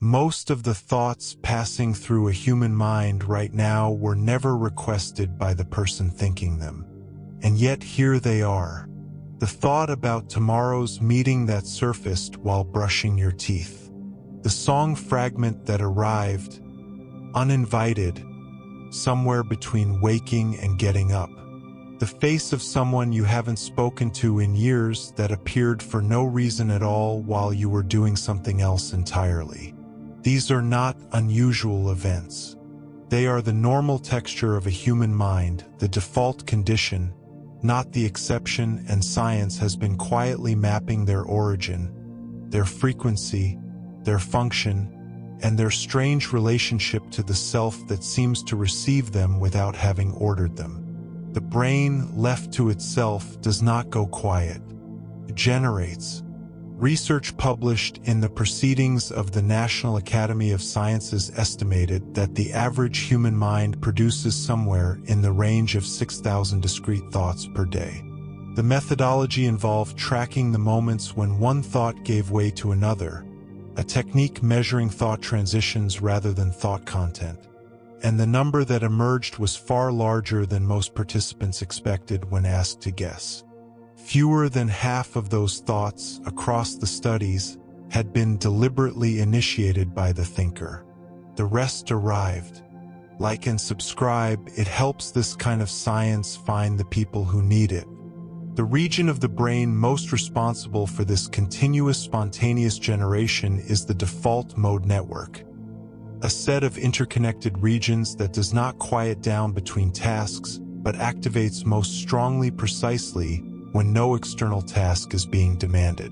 Most of the thoughts passing through a human mind right now were never requested by the person thinking them. And yet here they are. The thought about tomorrow's meeting that surfaced while brushing your teeth. The song fragment that arrived, uninvited, somewhere between waking and getting up. The face of someone you haven't spoken to in years that appeared for no reason at all while you were doing something else entirely. These are not unusual events. They are the normal texture of a human mind, the default condition, not the exception, and science has been quietly mapping their origin, their frequency, their function, and their strange relationship to the self that seems to receive them without having ordered them. The brain, left to itself, does not go quiet. It generates. Research published in the Proceedings of the National Academy of Sciences estimated that the average human mind produces somewhere in the range of 6,000 discrete thoughts per day. The methodology involved tracking the moments when one thought gave way to another, a technique measuring thought transitions rather than thought content. And the number that emerged was far larger than most participants expected when asked to guess. Fewer than half of those thoughts across the studies had been deliberately initiated by the thinker. The rest arrived. Like and subscribe, it helps this kind of science find the people who need it. The region of the brain most responsible for this continuous spontaneous generation is the default mode network, a set of interconnected regions that does not quiet down between tasks, but activates most strongly precisely when no external task is being demanded.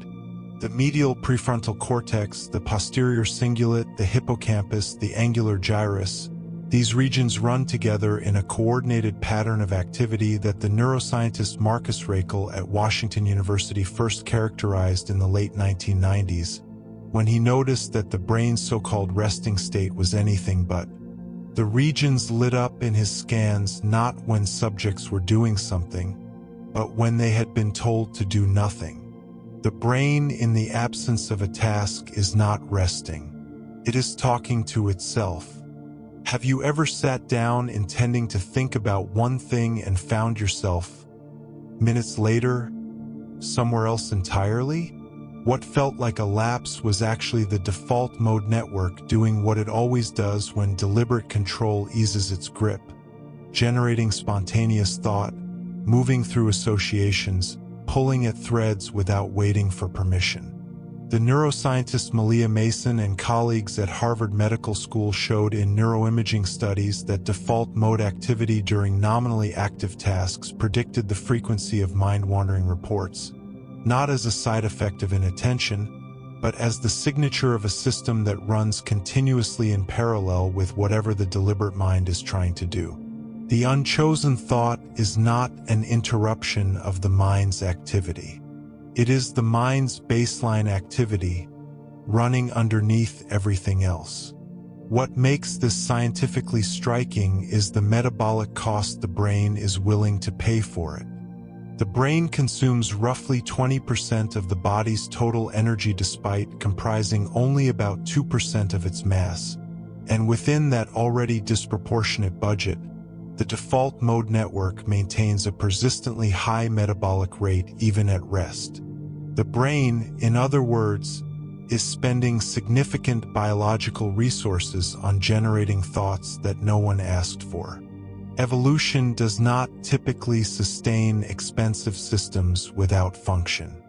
The medial prefrontal cortex, the posterior cingulate, the hippocampus, the angular gyrus, these regions run together in a coordinated pattern of activity that the neuroscientist Marcus Raichle at Washington University first characterized in the late 1990s, when he noticed that the brain's so-called resting state was anything but. The regions lit up in his scans not when subjects were doing something, but when they had been told to do nothing. The brain, in the absence of a task, is not resting. It is talking to itself. Have you ever sat down intending to think about one thing and found yourself, minutes later, somewhere else entirely? What felt like a lapse was actually the default mode network doing what it always does when deliberate control eases its grip, generating spontaneous thought, moving through associations, pulling at threads without waiting for permission. The neuroscientist Malia Mason and colleagues at Harvard Medical School showed in neuroimaging studies that default mode activity during nominally active tasks predicted the frequency of mind-wandering reports, not as a side effect of inattention, but as the signature of a system that runs continuously in parallel with whatever the deliberate mind is trying to do. The unchosen thought is not an interruption of the mind's activity. It is the mind's baseline activity, running underneath everything else. What makes this scientifically striking is the metabolic cost the brain is willing to pay for it. The brain consumes roughly 20% of the body's total energy despite comprising only about 2% of its mass. And within that already disproportionate budget, the default mode network maintains a persistently high metabolic rate even at rest. The brain, in other words, is spending significant biological resources on generating thoughts that no one asked for. Evolution does not typically sustain expensive systems without function.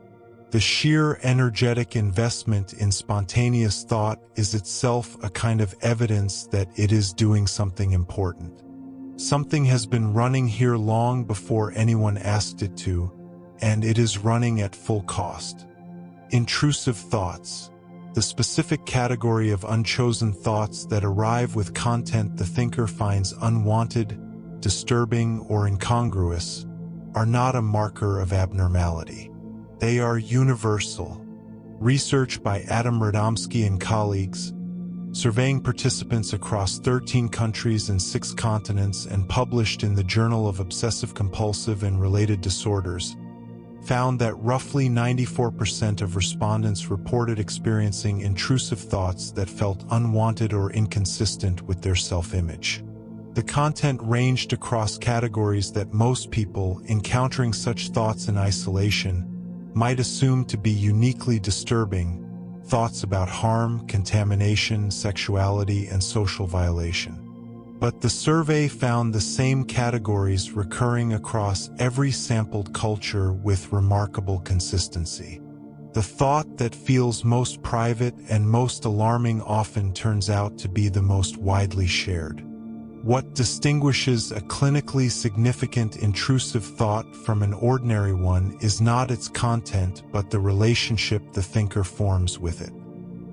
The sheer energetic investment in spontaneous thought is itself a kind of evidence that it is doing something important. Something has been running here long before anyone asked it to, and it is running at full cost. Intrusive thoughts, the specific category of unchosen thoughts that arrive with content the thinker finds unwanted, disturbing, or incongruous, are not a marker of abnormality. They are universal. Research by Adam Radomski and colleagues, surveying participants across 13 countries and 6 continents and published in the Journal of Obsessive-Compulsive and Related Disorders, found that roughly 94% of respondents reported experiencing intrusive thoughts that felt unwanted or inconsistent with their self-image. The content ranged across categories that most people, encountering such thoughts in isolation, might assume to be uniquely disturbing: thoughts about harm, contamination, sexuality, and social violation. But the survey found the same categories recurring across every sampled culture with remarkable consistency. The thought that feels most private and most alarming often turns out to be the most widely shared. What distinguishes a clinically significant intrusive thought from an ordinary one is not its content but the relationship the thinker forms with it.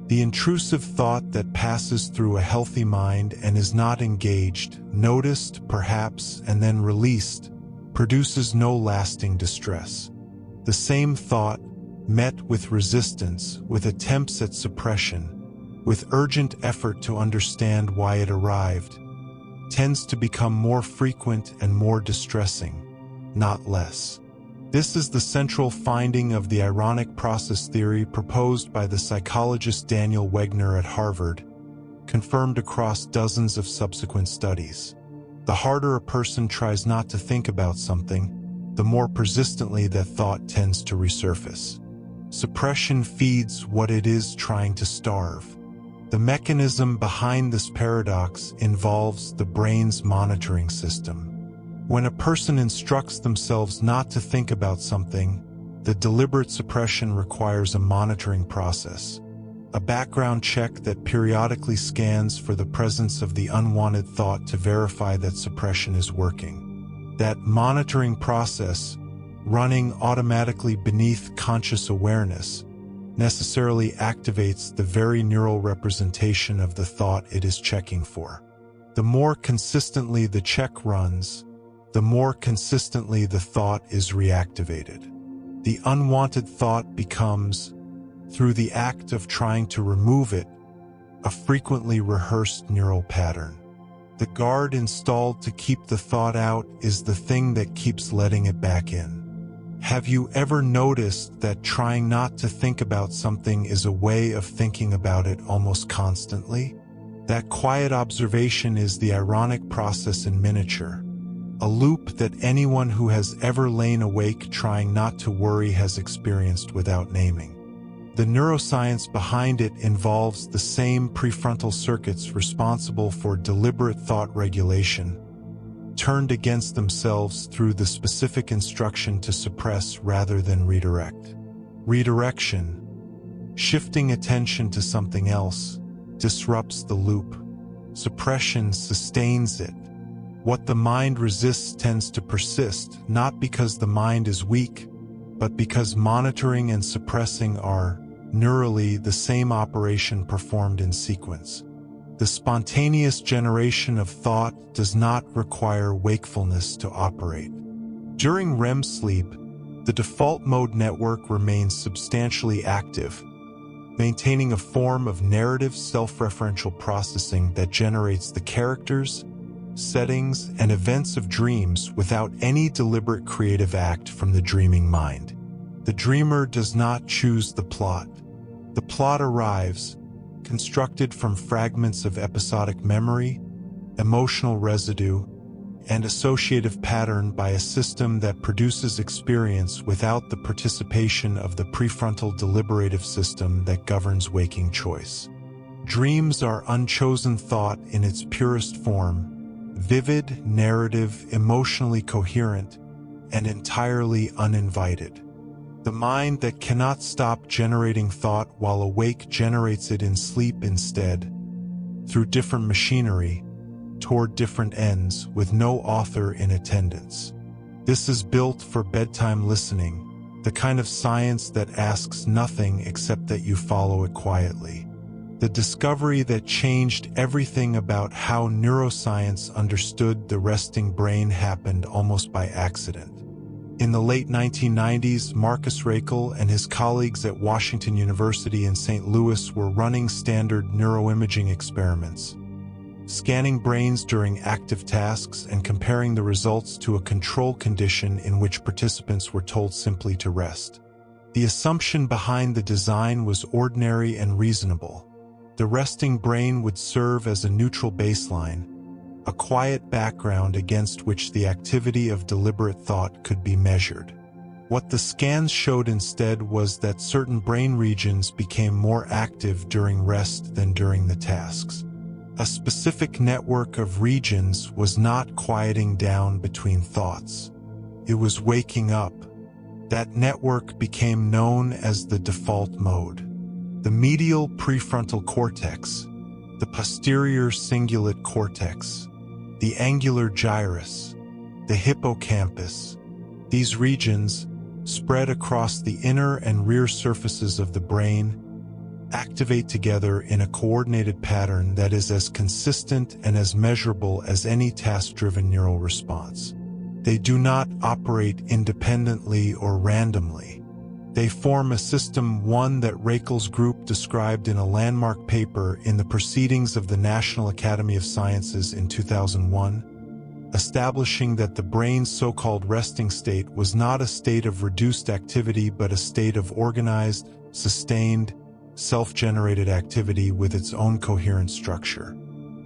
The intrusive thought that passes through a healthy mind and is not engaged, noticed, perhaps, and then released, produces no lasting distress. The same thought, met with resistance, with attempts at suppression, with urgent effort to understand why it arrived, tends to become more frequent and more distressing, not less. This is the central finding of the ironic process theory proposed by the psychologist Daniel Wegner at Harvard, confirmed across dozens of subsequent studies. The harder a person tries not to think about something, the more persistently that thought tends to resurface. Suppression feeds what it is trying to starve. The mechanism behind this paradox involves the brain's monitoring system. When a person instructs themselves not to think about something, the deliberate suppression requires a monitoring process, a background check that periodically scans for the presence of the unwanted thought to verify that suppression is working. That monitoring process, running automatically beneath conscious awareness, necessarily activates the very neural representation of the thought it is checking for. The more consistently the check runs, the more consistently the thought is reactivated. The unwanted thought becomes, through the act of trying to remove it, a frequently rehearsed neural pattern. The guard installed to keep the thought out is the thing that keeps letting it back in. Have you ever noticed that trying not to think about something is a way of thinking about it almost constantly? That quiet observation is the ironic process in miniature, a loop that anyone who has ever lain awake trying not to worry has experienced without naming. The neuroscience behind it involves the same prefrontal circuits responsible for deliberate thought regulation, turned against themselves through the specific instruction to suppress rather than redirect. Redirection, shifting attention to something else, disrupts the loop. Suppression sustains it. What the mind resists tends to persist, not because the mind is weak, but because monitoring and suppressing are, neurally, the same operation performed in sequence. The spontaneous generation of thought does not require wakefulness to operate. During REM sleep, the default mode network remains substantially active, maintaining a form of narrative self-referential processing that generates the characters, settings, and events of dreams without any deliberate creative act from the dreaming mind. The dreamer does not choose the plot. The plot arrives, constructed from fragments of episodic memory, emotional residue, and associative pattern by a system that produces experience without the participation of the prefrontal deliberative system that governs waking choice. Dreams are unchosen thought in its purest form, vivid, narrative, emotionally coherent, and entirely uninvited. The mind that cannot stop generating thought while awake generates it in sleep instead, through different machinery, toward different ends, with no author in attendance. This is built for bedtime listening, the kind of science that asks nothing except that you follow it quietly. The discovery that changed everything about how neuroscience understood the resting brain happened almost by accident. In the late 1990s, Marcus Raichle and his colleagues at Washington University in St. Louis were running standard neuroimaging experiments, scanning brains during active tasks and comparing the results to a control condition in which participants were told simply to rest. The assumption behind the design was ordinary and reasonable. The resting brain would serve as a neutral baseline, a quiet background against which the activity of deliberate thought could be measured. What the scans showed instead was that certain brain regions became more active during rest than during the tasks. A specific network of regions was not quieting down between thoughts. It was waking up. That network became known as the default mode. The medial prefrontal cortex, the posterior cingulate cortex, the angular gyrus, the hippocampus. These regions, spread across the inner and rear surfaces of the brain, activate together in a coordinated pattern that is as consistent and as measurable as any task-driven neural response. They do not operate independently or randomly. They form a system, one that Reichels' group described in a landmark paper in the Proceedings of the National Academy of Sciences in 2001, establishing that the brain's so-called resting state was not a state of reduced activity but a state of organized, sustained, self-generated activity with its own coherent structure.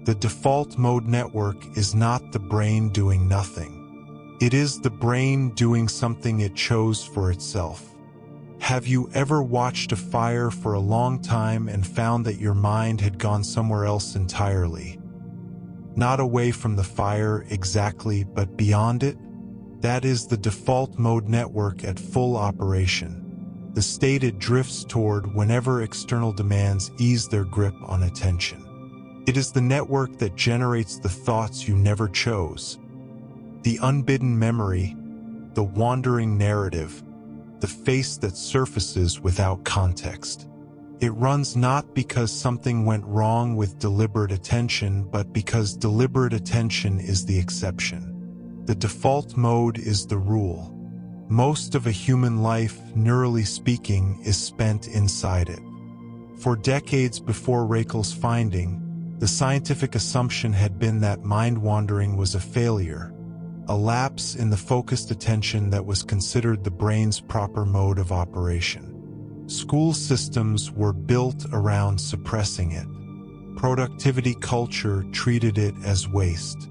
The default mode network is not the brain doing nothing. It is the brain doing something it chose for itself. Have you ever watched a fire for a long time and found that your mind had gone somewhere else entirely? Not away from the fire exactly, but beyond it? That is the default mode network at full operation. The state it drifts toward whenever external demands ease their grip on attention. It is the network that generates the thoughts you never chose, the unbidden memory, the wandering narrative, the face that surfaces without context. It runs not because something went wrong with deliberate attention, but because deliberate attention is the exception. The default mode is the rule. Most of a human life, neurally speaking, is spent inside it. For decades before Reichels' finding, the scientific assumption had been that mind-wandering was a failure, a lapse in the focused attention that was considered the brain's proper mode of operation. School systems were built around suppressing it. Productivity culture treated it as waste.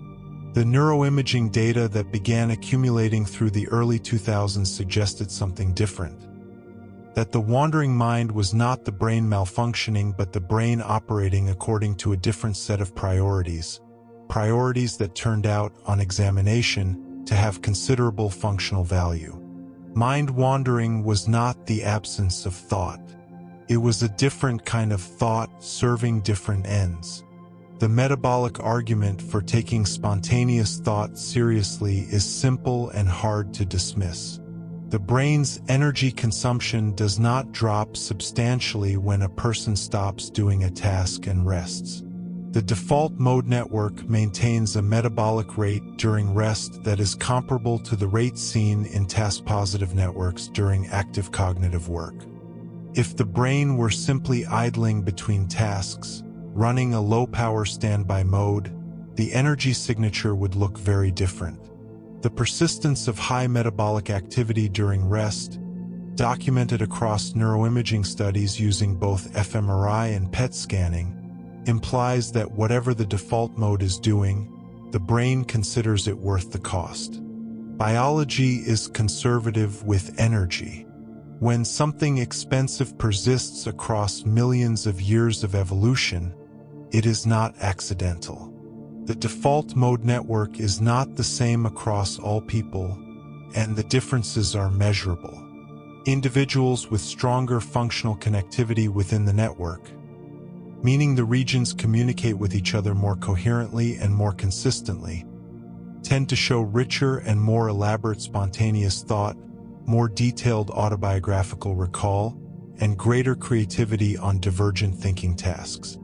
The neuroimaging data that began accumulating through the early 2000s suggested something different. That the wandering mind was not the brain malfunctioning but the brain operating according to a different set of priorities. Priorities that turned out, on examination, to have considerable functional value. Mind wandering was not the absence of thought. It was a different kind of thought serving different ends. The metabolic argument for taking spontaneous thought seriously is simple and hard to dismiss. The brain's energy consumption does not drop substantially when a person stops doing a task and rests. The default mode network maintains a metabolic rate during rest that is comparable to the rate seen in task-positive networks during active cognitive work. If the brain were simply idling between tasks, running a low-power standby mode, the energy signature would look very different. The persistence of high metabolic activity during rest, documented across neuroimaging studies using both fMRI and PET scanning, implies that whatever the default mode is doing, the brain considers it worth the cost. Biology is conservative with energy. When something expensive persists across millions of years of evolution, it is not accidental. The default mode network is not the same across all people, and the differences are measurable. Individuals with stronger functional connectivity within the network, meaning the regions communicate with each other more coherently and more consistently, tend to show richer and more elaborate spontaneous thought, more detailed autobiographical recall, and greater creativity on divergent thinking tasks.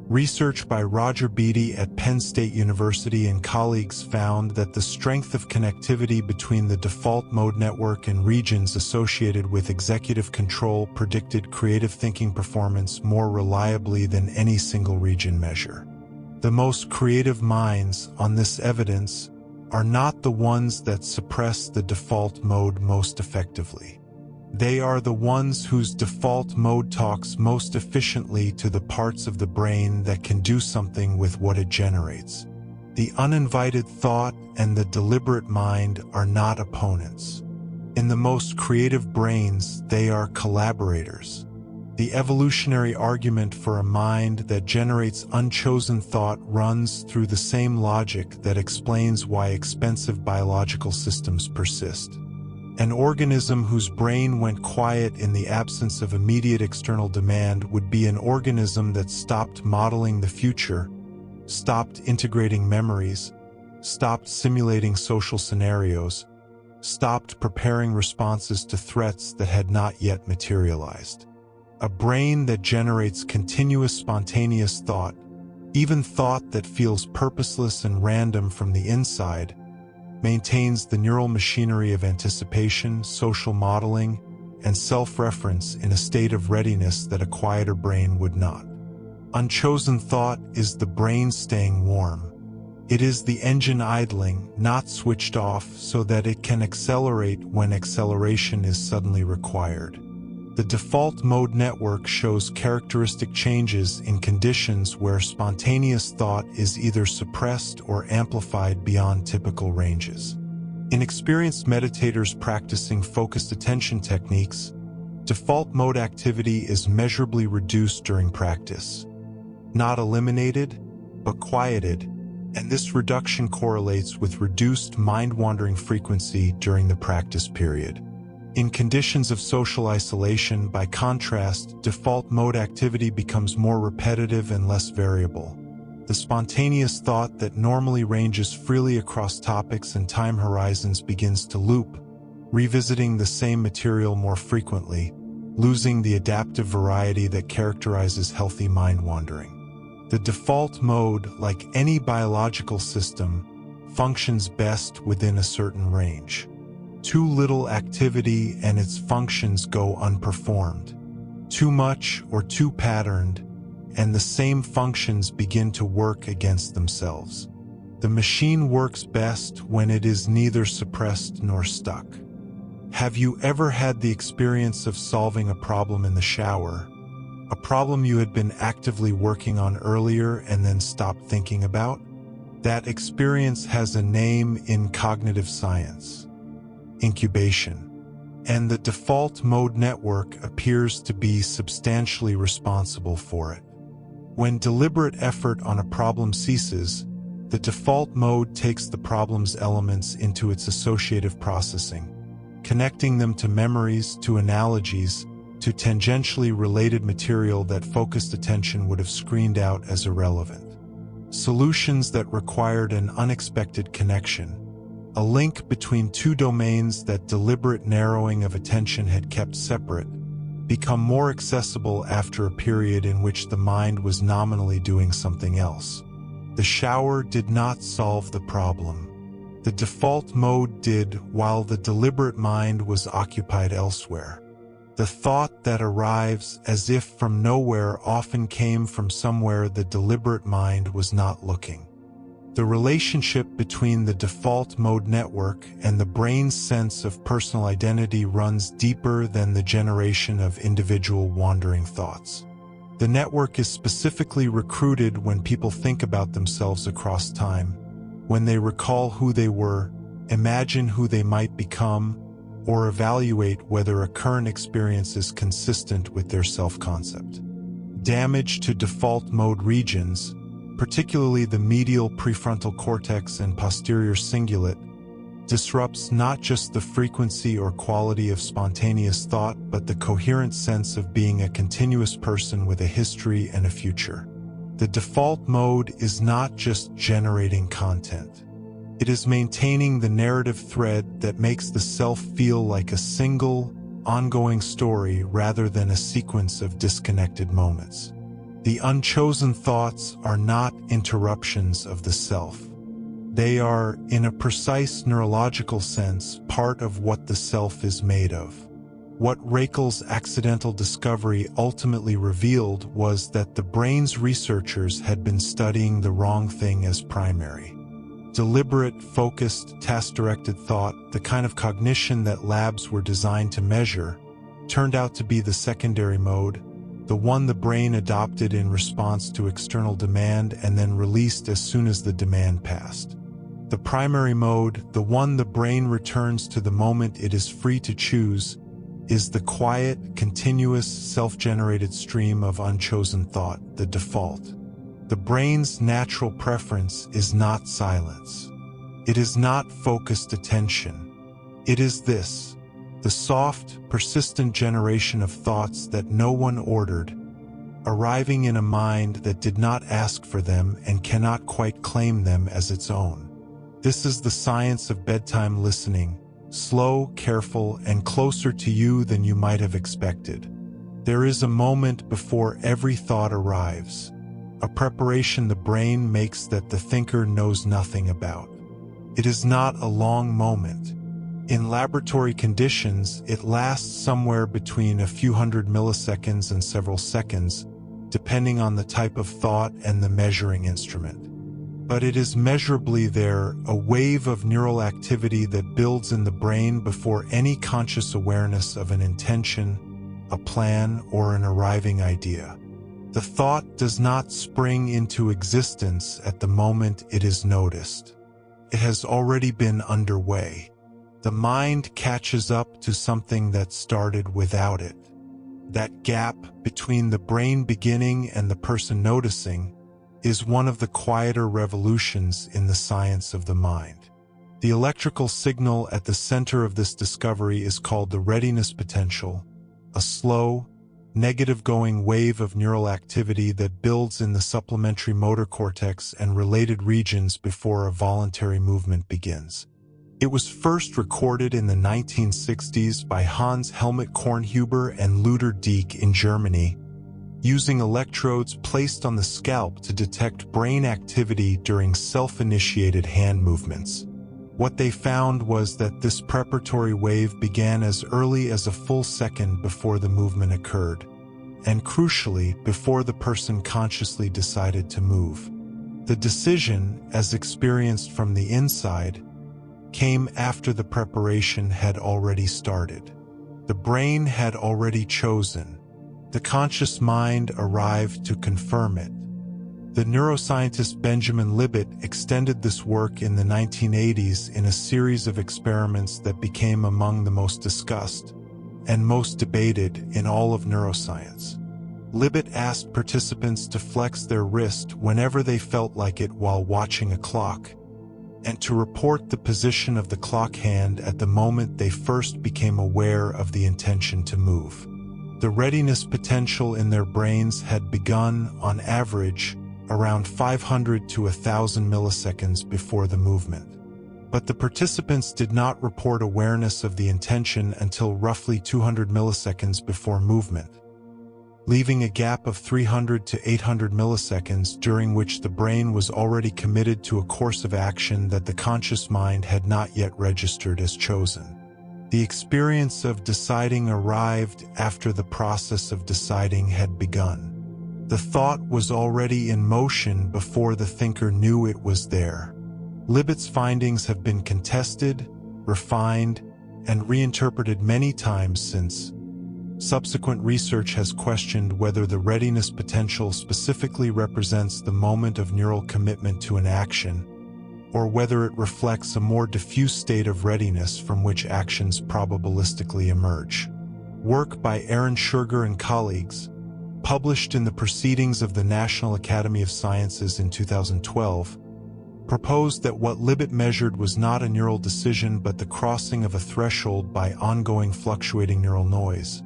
Research by Roger Beatty at Penn State University and colleagues found that the strength of connectivity between the default mode network and regions associated with executive control predicted creative thinking performance more reliably than any single region measure. The most creative minds on this evidence are not the ones that suppress the default mode most effectively. They are the ones whose default mode talks most efficiently to the parts of the brain that can do something with what it generates. The uninvited thought and the deliberate mind are not opponents. In the most creative brains, they are collaborators. The evolutionary argument for a mind that generates unchosen thought runs through the same logic that explains why expensive biological systems persist. An organism whose brain went quiet in the absence of immediate external demand would be an organism that stopped modeling the future, stopped integrating memories, stopped simulating social scenarios, stopped preparing responses to threats that had not yet materialized. A brain that generates continuous spontaneous thought, even thought that feels purposeless and random from the inside, maintains the neural machinery of anticipation, social modeling, and self-reference in a state of readiness that a quieter brain would not. Unchosen thought is the brain staying warm. It is the engine idling, not switched off, so that it can accelerate when acceleration is suddenly required. The default mode network shows characteristic changes in conditions where spontaneous thought is either suppressed or amplified beyond typical ranges. In experienced meditators practicing focused attention techniques, default mode activity is measurably reduced during practice. Not eliminated, but quieted, and this reduction correlates with reduced mind-wandering frequency during the practice period. In conditions of social isolation, by contrast, default mode activity becomes more repetitive and less variable. The spontaneous thought that normally ranges freely across topics and time horizons begins to loop, revisiting the same material more frequently, losing the adaptive variety that characterizes healthy mind wandering. The default mode, like any biological system, functions best within a certain range. Too little activity and its functions go unperformed. Too much or too patterned, and the same functions begin to work against themselves. The machine works best when it is neither suppressed nor stuck. Have you ever had the experience of solving a problem in the shower? A problem you had been actively working on earlier and then stopped thinking about? That experience has a name in cognitive science: incubation. And the default mode network appears to be substantially responsible for it. When deliberate effort on a problem ceases, the default mode takes the problem's elements into its associative processing, connecting them to memories, to analogies, to tangentially related material that focused attention would have screened out as irrelevant. Solutions that required an unexpected connection, a link between two domains that deliberate narrowing of attention had kept separate, become more accessible after a period in which the mind was nominally doing something else. The shower did not solve the problem. The default mode did, while the deliberate mind was occupied elsewhere. The thought that arrives as if from nowhere often came from somewhere the deliberate mind was not looking. The relationship between the default mode network and the brain's sense of personal identity runs deeper than the generation of individual wandering thoughts. The network is specifically recruited when people think about themselves across time, when they recall who they were, imagine who they might become, or evaluate whether a current experience is consistent with their self-concept. Damage to default mode regions, particularly the medial prefrontal cortex and posterior cingulate, disrupts not just the frequency or quality of spontaneous thought, but the coherent sense of being a continuous person with a history and a future. The default mode is not just generating content. It is maintaining the narrative thread that makes the self feel like a single, ongoing story rather than a sequence of disconnected moments. The unchosen thoughts are not interruptions of the self. They are, in a precise neurological sense, part of what the self is made of. What Rakel's accidental discovery ultimately revealed was that the brain's researchers had been studying the wrong thing as primary. Deliberate, focused, task-directed thought, the kind of cognition that labs were designed to measure, turned out to be the secondary mode, the one the brain adopted in response to external demand and then released as soon as the demand passed. The primary mode, the one the brain returns to the moment it is free to choose, is the quiet, continuous, self-generated stream of unchosen thought, the default. The brain's natural preference is not silence. It is not focused attention. It is this, the soft, persistent generation of thoughts that no one ordered, arriving in a mind that did not ask for them and cannot quite claim them as its own. This is the science of bedtime listening, slow, careful, and closer to you than you might have expected. There is a moment before every thought arrives, a preparation the brain makes that the thinker knows nothing about. It is not a long moment. In laboratory conditions, it lasts somewhere between a few hundred milliseconds and several seconds, depending on the type of thought and the measuring instrument. But it is measurably there, a wave of neural activity that builds in the brain before any conscious awareness of an intention, a plan, or an arriving idea. The thought does not spring into existence at the moment it is noticed. It has already been underway. The mind catches up to something that started without it. That gap between the brain beginning and the person noticing is one of the quieter revolutions in the science of the mind. The electrical signal at the center of this discovery is called the readiness potential, a slow, negative-going wave of neural activity that builds in the supplementary motor cortex and related regions before a voluntary movement begins. It was first recorded in the 1960s by Hans Helmut Kornhuber and Ludwig Dieck in Germany, using electrodes placed on the scalp to detect brain activity during self-initiated hand movements. What they found was that this preparatory wave began as early as a full second before the movement occurred, and crucially, before the person consciously decided to move. The decision, as experienced from the inside, came after the preparation had already started. The brain had already chosen. The conscious mind arrived to confirm it. The neuroscientist Benjamin Libet extended this work in the 1980s in a series of experiments that became among the most discussed and most debated in all of neuroscience. Libet asked participants to flex their wrist whenever they felt like it while watching a clock, and to report the position of the clock hand at the moment they first became aware of the intention to move. The readiness potential in their brains had begun, on average, around 500 to 1,000 milliseconds before the movement. But the participants did not report awareness of the intention until roughly 200 milliseconds before movement, leaving a gap of 300 to 800 milliseconds during which the brain was already committed to a course of action that the conscious mind had not yet registered as chosen. The experience of deciding arrived after the process of deciding had begun. The thought was already in motion before the thinker knew it was there. Libet's findings have been contested, refined, and reinterpreted many times since. Subsequent research has questioned whether the readiness potential specifically represents the moment of neural commitment to an action, or whether it reflects a more diffuse state of readiness from which actions probabilistically emerge. Work by Aaron Scherger and colleagues, published in the Proceedings of the National Academy of Sciences in 2012, proposed that what Libet measured was not a neural decision but the crossing of a threshold by ongoing fluctuating neural noise,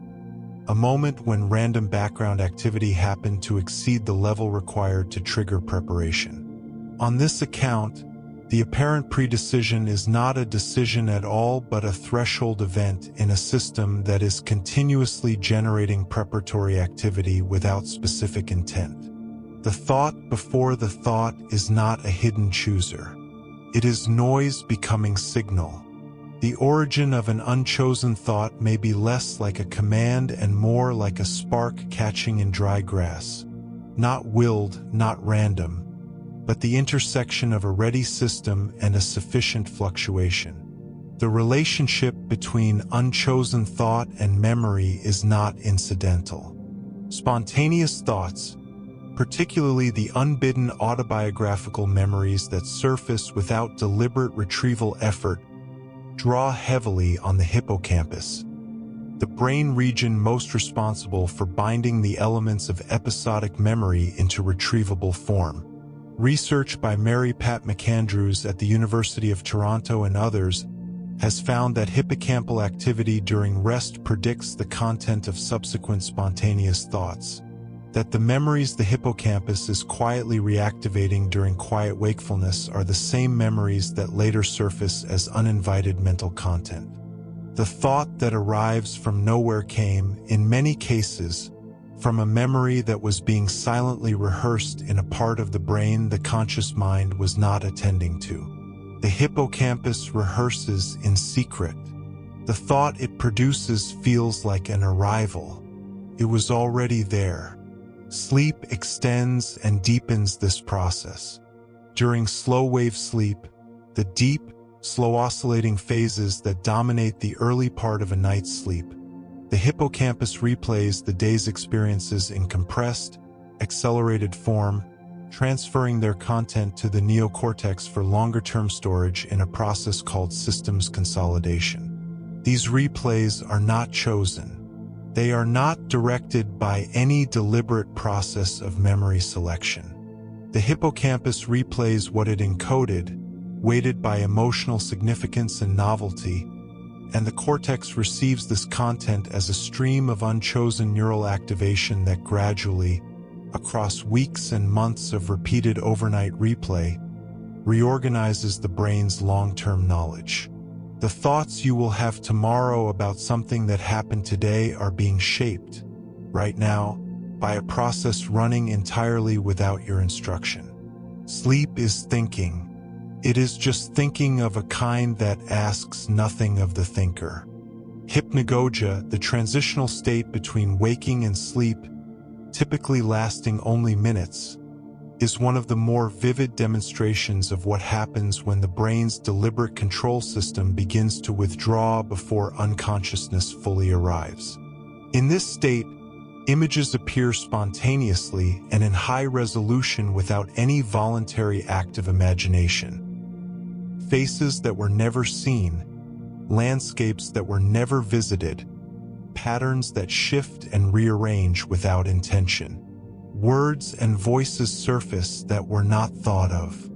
a moment when random background activity happened to exceed the level required to trigger preparation. On this account, the apparent predecision is not a decision at all but a threshold event in a system that is continuously generating preparatory activity without specific intent. The thought before the thought is not a hidden chooser. It is noise becoming signal. The origin of an unchosen thought may be less like a command and more like a spark catching in dry grass. Not willed, not random, but the intersection of a ready system and a sufficient fluctuation. The relationship between unchosen thought and memory is not incidental. Spontaneous thoughts, particularly the unbidden autobiographical memories that surface without deliberate retrieval effort, draw heavily on the hippocampus, the brain region most responsible for binding the elements of episodic memory into retrievable form. Research by Mary Pat McAndrews at the University of Toronto and others has found that hippocampal activity during rest predicts the content of subsequent spontaneous thoughts, that the memories the hippocampus is quietly reactivating during quiet wakefulness are the same memories that later surface as uninvited mental content. The thought that arrives from nowhere came, in many cases, from a memory that was being silently rehearsed in a part of the brain the conscious mind was not attending to. The hippocampus rehearses in secret. The thought it produces feels like an arrival. It was already there. Sleep extends and deepens this process. During slow-wave sleep, the deep, slow oscillating phases that dominate the early part of a night's sleep, the hippocampus replays the day's experiences in compressed, accelerated form, transferring their content to the neocortex for longer-term storage in a process called systems consolidation. These replays are not chosen. They are not directed by any deliberate process of memory selection. The hippocampus replays what it encoded, weighted by emotional significance and novelty, and the cortex receives this content as a stream of unchosen neural activation that gradually, across weeks and months of repeated overnight replay, reorganizes the brain's long-term knowledge. The thoughts you will have tomorrow about something that happened today are being shaped, right now, by a process running entirely without your instruction. Sleep is thinking. It is just thinking of a kind that asks nothing of the thinker. Hypnagogia, the transitional state between waking and sleep, typically lasting only minutes, is one of the more vivid demonstrations of what happens when the brain's deliberate control system begins to withdraw before unconsciousness fully arrives. In this state, images appear spontaneously and in high resolution without any voluntary act of imagination. Faces that were never seen, landscapes that were never visited, patterns that shift and rearrange without intention. Words and voices surface that were not thought of.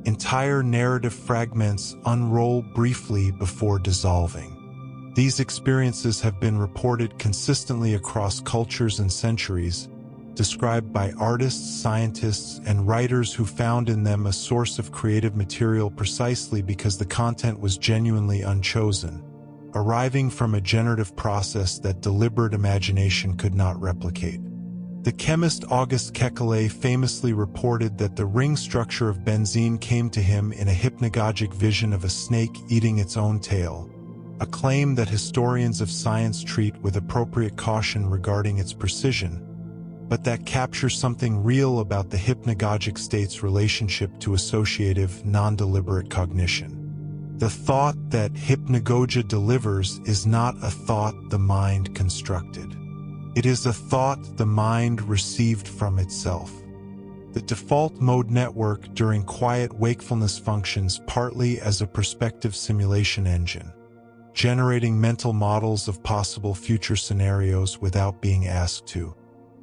Entire narrative fragments unroll briefly before dissolving. These experiences have been reported consistently across cultures and centuries, described by artists, scientists, and writers who found in them a source of creative material precisely because the content was genuinely unchosen, arriving from a generative process that deliberate imagination could not replicate. The chemist Auguste Kekulé famously reported that the ring structure of benzene came to him in a hypnagogic vision of a snake eating its own tail, a claim that historians of science treat with appropriate caution regarding its precision, but that captures something real about the hypnagogic state's relationship to associative, non-deliberate cognition. The thought that hypnagogia delivers is not a thought the mind constructed. It is a thought the mind received from itself. The default mode network during quiet wakefulness functions partly as a perspective simulation engine, generating mental models of possible future scenarios without being asked to.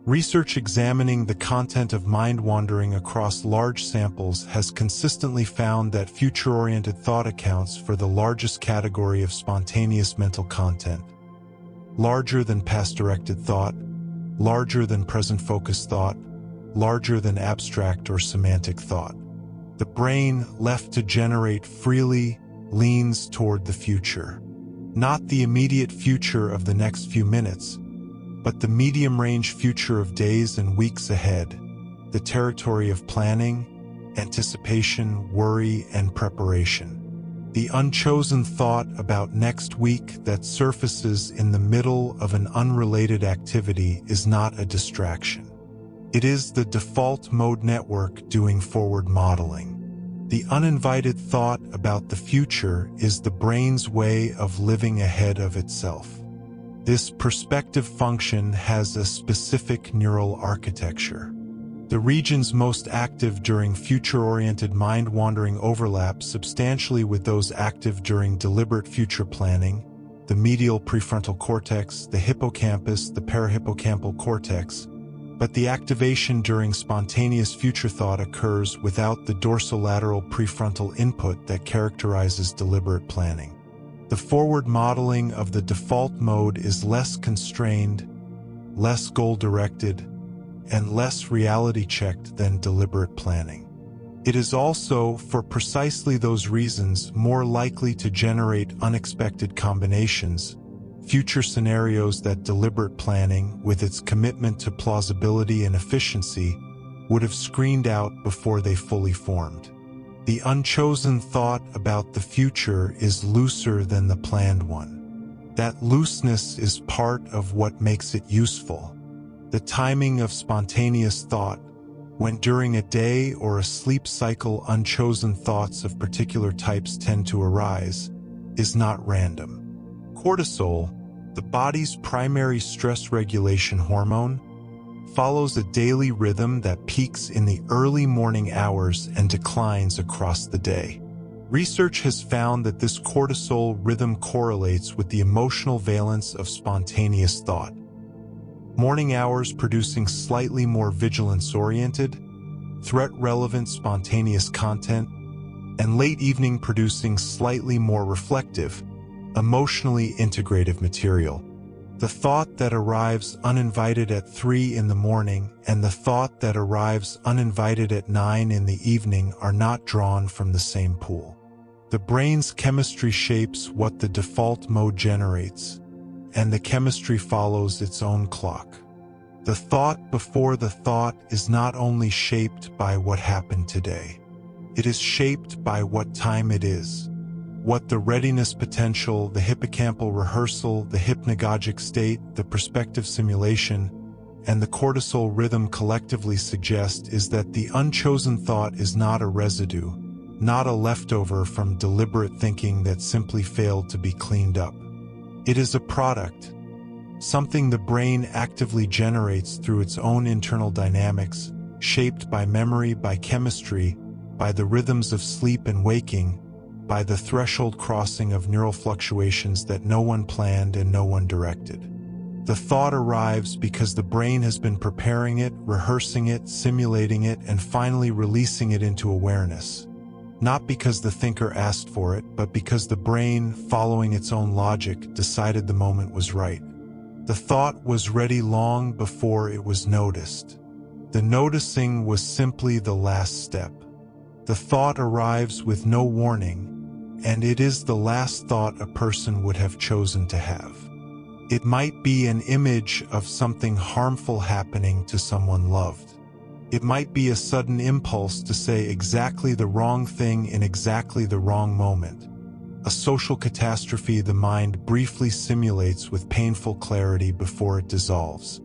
Research examining the content of mind wandering across large samples has consistently found that future-oriented thought accounts for the largest category of spontaneous mental content. Larger than past-directed thought, larger than present-focused thought, larger than abstract or semantic thought. The brain, left to generate freely, leans toward the future. Not the immediate future of the next few minutes, but the medium-range future of days and weeks ahead, the territory of planning, anticipation, worry, and preparation. The unchosen thought about next week that surfaces in the middle of an unrelated activity is not a distraction. It is the default mode network doing forward modeling. The uninvited thought about the future is the brain's way of living ahead of itself. This perspective function has a specific neural architecture. The regions most active during future-oriented mind-wandering overlap substantially with those active during deliberate future planning: the medial prefrontal cortex, the hippocampus, the parahippocampal cortex. But the activation during spontaneous future thought occurs without the dorsolateral prefrontal input that characterizes deliberate planning. The forward modeling of the default mode is less constrained, less goal-directed, and less reality-checked than deliberate planning. It is also, for precisely those reasons, more likely to generate unexpected combinations, future scenarios that deliberate planning, with its commitment to plausibility and efficiency, would have screened out before they fully formed. The unchosen thought about the future is looser than the planned one. That looseness is part of what makes it useful. The timing of spontaneous thought, when during a day or a sleep cycle unchosen thoughts of particular types tend to arise, is not random. Cortisol, the body's primary stress regulation hormone, follows a daily rhythm that peaks in the early morning hours and declines across the day. Research has found that this cortisol rhythm correlates with the emotional valence of spontaneous thought. Morning hours producing slightly more vigilance-oriented, threat-relevant spontaneous content, and late evening producing slightly more reflective, emotionally integrative material. The thought that arrives uninvited at 3 in the morning and the thought that arrives uninvited at 9 in the evening are not drawn from the same pool. The brain's chemistry shapes what the default mode generates, and the chemistry follows its own clock. The thought before the thought is not only shaped by what happened today. It is shaped by what time it is. What the readiness potential, the hippocampal rehearsal, the hypnagogic state, the perspective simulation, and the cortisol rhythm collectively suggest is that the unchosen thought is not a residue, not a leftover from deliberate thinking that simply failed to be cleaned up. It is a product, something the brain actively generates through its own internal dynamics, shaped by memory, by chemistry, by the rhythms of sleep and waking, by the threshold crossing of neural fluctuations that no one planned and no one directed. The thought arrives because the brain has been preparing it, rehearsing it, simulating it, and finally releasing it into awareness. Not because the thinker asked for it, but because the brain, following its own logic, decided the moment was right. The thought was ready long before it was noticed. The noticing was simply the last step. The thought arrives with no warning, and it is the last thought a person would have chosen to have. It might be an image of something harmful happening to someone loved. It might be a sudden impulse to say exactly the wrong thing in exactly the wrong moment. A social catastrophe the mind briefly simulates with painful clarity before it dissolves.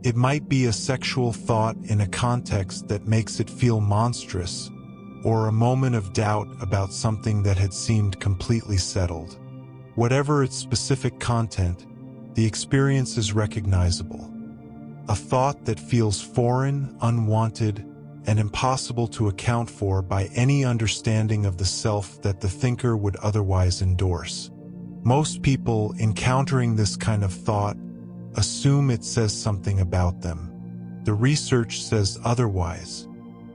It might be a sexual thought in a context that makes it feel monstrous, or a moment of doubt about something that had seemed completely settled. Whatever its specific content, the experience is recognizable. A thought that feels foreign, unwanted, and impossible to account for by any understanding of the self that the thinker would otherwise endorse. Most people encountering this kind of thought assume it says something about them. The research says otherwise.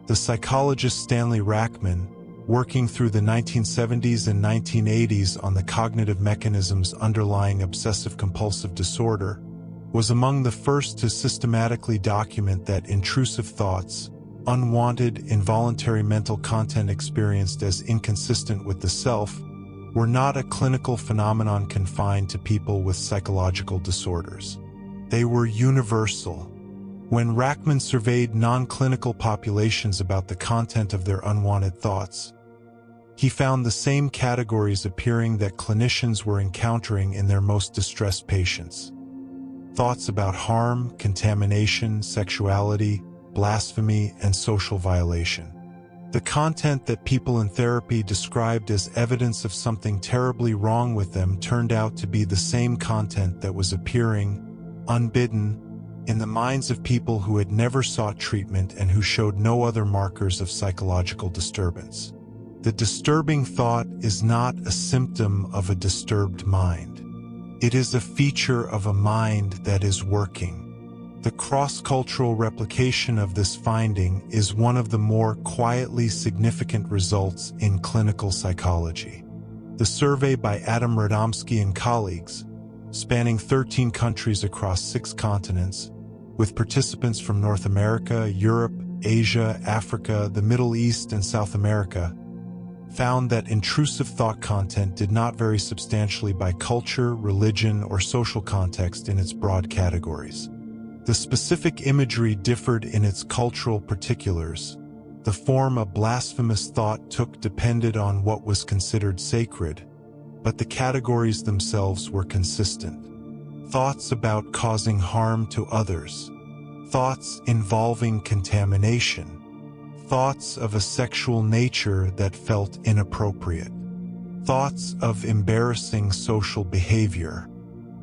The psychologist Stanley Rachman, working through the 1970s and 1980s on the cognitive mechanisms underlying obsessive-compulsive disorder, was among the first to systematically document that intrusive thoughts, unwanted, involuntary mental content experienced as inconsistent with the self, were not a clinical phenomenon confined to people with psychological disorders. They were universal. When Rachman surveyed non-clinical populations about the content of their unwanted thoughts, He found the same categories appearing that clinicians were encountering in their most distressed patients. Thoughts about harm, contamination, sexuality, blasphemy, and social violation. The content that people in therapy described as evidence of something terribly wrong with them turned out to be the same content that was appearing, unbidden, in the minds of people who had never sought treatment and who showed no other markers of psychological disturbance. The disturbing thought is not a symptom of a disturbed mind. It is a feature of a mind that is working. The cross-cultural replication of this finding is one of the more quietly significant results in clinical psychology. The survey by Adam Radomski and colleagues, spanning 13 countries across 6 continents, with participants from North America, Europe, Asia, Africa, the Middle East, and South America, found that intrusive thought content did not vary substantially by culture, religion, or social context in its broad categories. The specific imagery differed in its cultural particulars. The form a blasphemous thought took depended on what was considered sacred, but the categories themselves were consistent. Thoughts about causing harm to others, thoughts involving contamination, thoughts of a sexual nature that felt inappropriate, thoughts of embarrassing social behavior.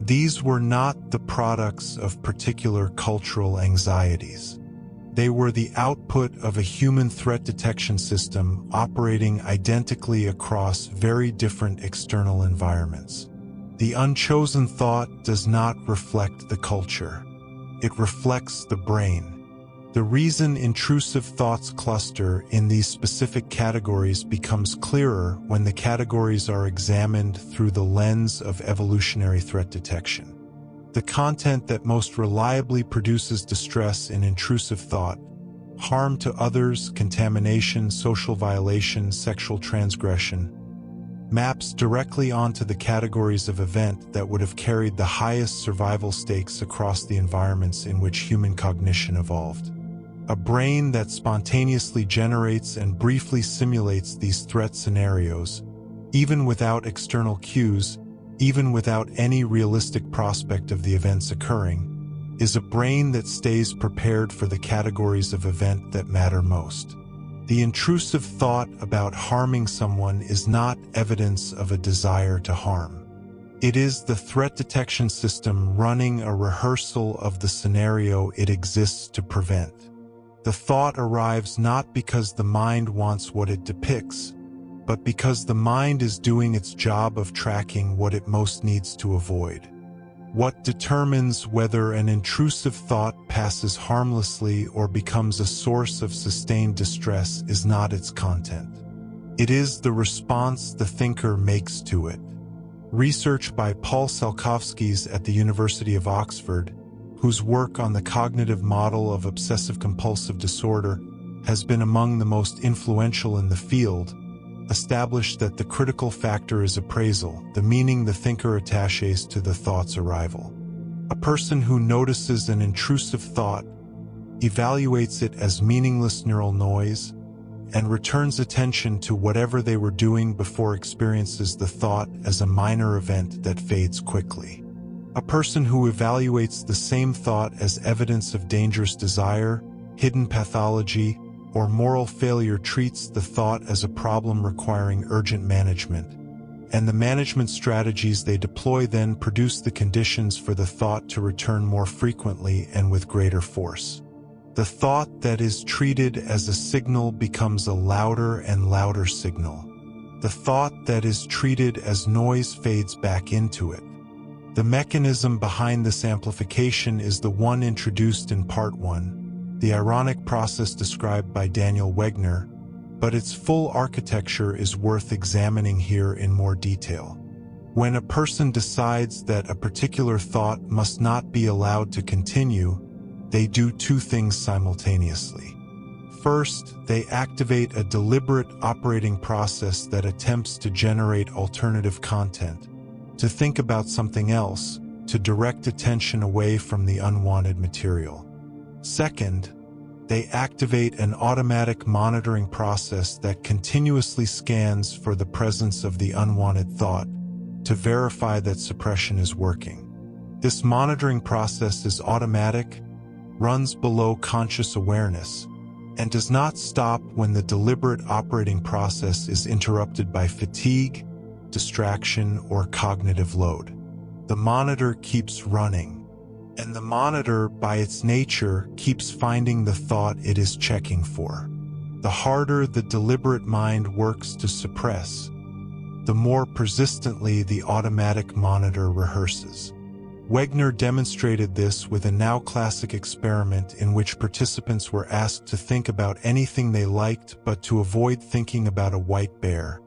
These were not the products of particular cultural anxieties. They were the output of a human threat detection system operating identically across very different external environments. The unchosen thought does not reflect the culture. It reflects the brain. The reason intrusive thoughts cluster in these specific categories becomes clearer when the categories are examined through the lens of evolutionary threat detection. The content that most reliably produces distress in intrusive thought, harm to others, contamination, social violation, sexual transgression, maps directly onto the categories of event that would have carried the highest survival stakes across the environments in which human cognition evolved. A brain that spontaneously generates and briefly simulates these threat scenarios, even without external cues, even without any realistic prospect of the events occurring, is a brain that stays prepared for the categories of event that matter most. The intrusive thought about harming someone is not evidence of a desire to harm. It is the threat detection system running a rehearsal of the scenario it exists to prevent. The thought arrives not because the mind wants what it depicts, but because the mind is doing its job of tracking what it most needs to avoid. What determines whether an intrusive thought passes harmlessly or becomes a source of sustained distress is not its content. It is the response the thinker makes to it. Research by Paul Salkowskis at the University of Oxford, whose work on the cognitive model of obsessive-compulsive disorder has been among the most influential in the field, established that the critical factor is appraisal, the meaning the thinker attaches to the thought's arrival. A person who notices an intrusive thought, evaluates it as meaningless neural noise, and returns attention to whatever they were doing before experiences the thought as a minor event that fades quickly. A person who evaluates the same thought as evidence of dangerous desire, hidden pathology, or moral failure treats the thought as a problem requiring urgent management, and the management strategies they deploy then produce the conditions for the thought to return more frequently and with greater force. The thought that is treated as a signal becomes a louder and louder signal. The thought that is treated as noise fades back into it. The mechanism behind this amplification is the one introduced in Part 1, the ironic process described by Daniel Wegner, but its full architecture is worth examining here in more detail. When a person decides that a particular thought must not be allowed to continue, they do two things simultaneously. First, they activate a deliberate operating process that attempts to generate alternative content, to think about something else, to direct attention away from the unwanted material. Second, They activate an automatic monitoring process that continuously scans for the presence of the unwanted thought to verify that suppression is working. This monitoring process is automatic, runs below conscious awareness, and does not stop when the deliberate operating process is interrupted by fatigue, distraction, or cognitive load. The monitor keeps running, and the monitor, by its nature, keeps finding the thought it is checking for. The harder the deliberate mind works to suppress, the more persistently the automatic monitor rehearses. Wegner demonstrated this with a now classic experiment in which participants were asked to think about anything they liked but to avoid thinking about a white bear,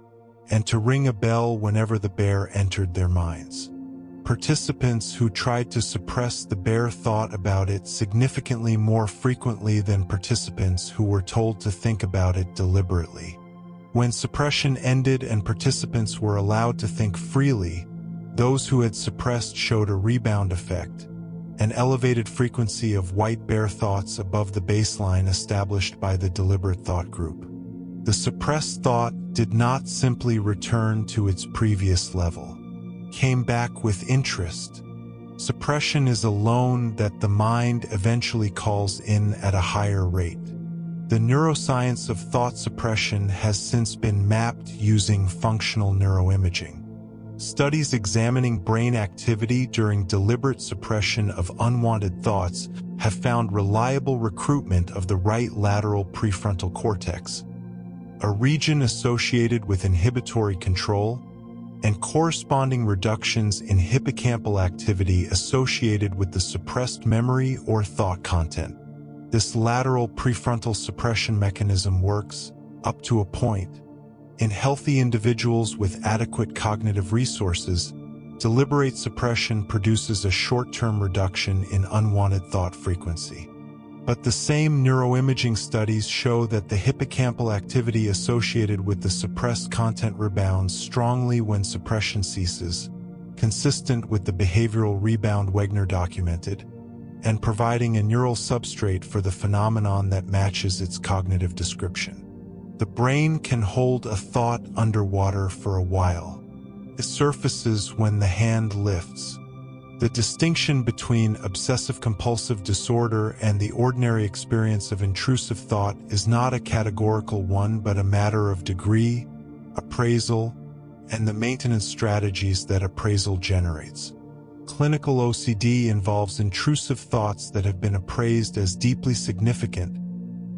and to ring a bell whenever the bear entered their minds. Participants who tried to suppress the bear thought about it significantly more frequently than participants who were told to think about it deliberately. When suppression ended and participants were allowed to think freely, those who had suppressed showed a rebound effect, an elevated frequency of white bear thoughts above the baseline established by the deliberate thought group. The suppressed thought did not simply return to its previous level, came back with interest. Suppression is a loan that the mind eventually calls in at a higher rate. The neuroscience of thought suppression has since been mapped using functional neuroimaging. Studies examining brain activity during deliberate suppression of unwanted thoughts have found reliable recruitment of the right lateral prefrontal cortex, a region associated with inhibitory control, and corresponding reductions in hippocampal activity associated with the suppressed memory or thought content. This lateral prefrontal suppression mechanism works, up to a point, in healthy individuals with adequate cognitive resources. Deliberate suppression produces a short-term reduction in unwanted thought frequency. But the same neuroimaging studies show that the hippocampal activity associated with the suppressed content rebounds strongly when suppression ceases, consistent with the behavioral rebound Wegner documented, and providing a neural substrate for the phenomenon that matches its cognitive description. The brain can hold a thought underwater for a while. It surfaces when the hand lifts. The distinction between obsessive-compulsive disorder and the ordinary experience of intrusive thought is not a categorical one but a matter of degree, appraisal, and the maintenance strategies that appraisal generates. Clinical OCD involves intrusive thoughts that have been appraised as deeply significant,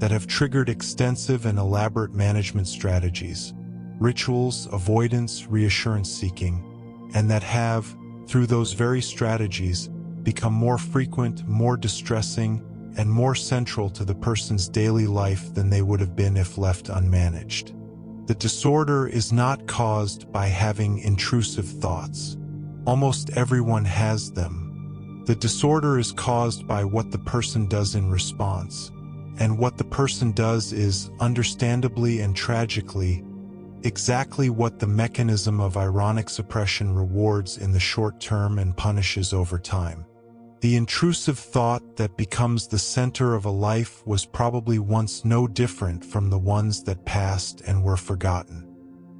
that have triggered extensive and elaborate management strategies, rituals, avoidance, reassurance seeking, and that have, through those very strategies, become more frequent, more distressing, and more central to the person's daily life than they would have been if left unmanaged. The disorder is not caused by having intrusive thoughts. Almost everyone has them. The disorder is caused by what the person does in response. And what the person does is, understandably and tragically, exactly what the mechanism of ironic suppression rewards in the short term and punishes over time. The intrusive thought that becomes the center of a life was probably once no different from the ones that passed and were forgotten.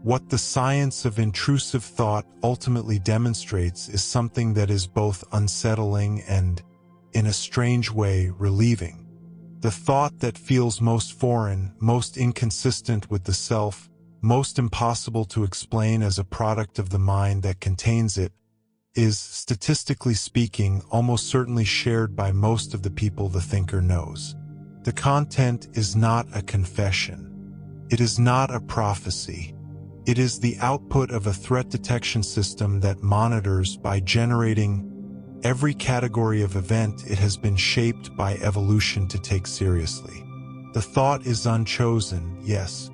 What the science of intrusive thought ultimately demonstrates is something that is both unsettling and, in a strange way, relieving. The thought that feels most foreign, most inconsistent with the self, most impossible to explain as a product of the mind that contains it, is, statistically speaking, almost certainly shared by most of the people the thinker knows. The content is not a confession. It is not a prophecy. It is the output of a threat detection system that monitors by generating every category of event it has been shaped by evolution to take seriously. The thought is unchosen, yes,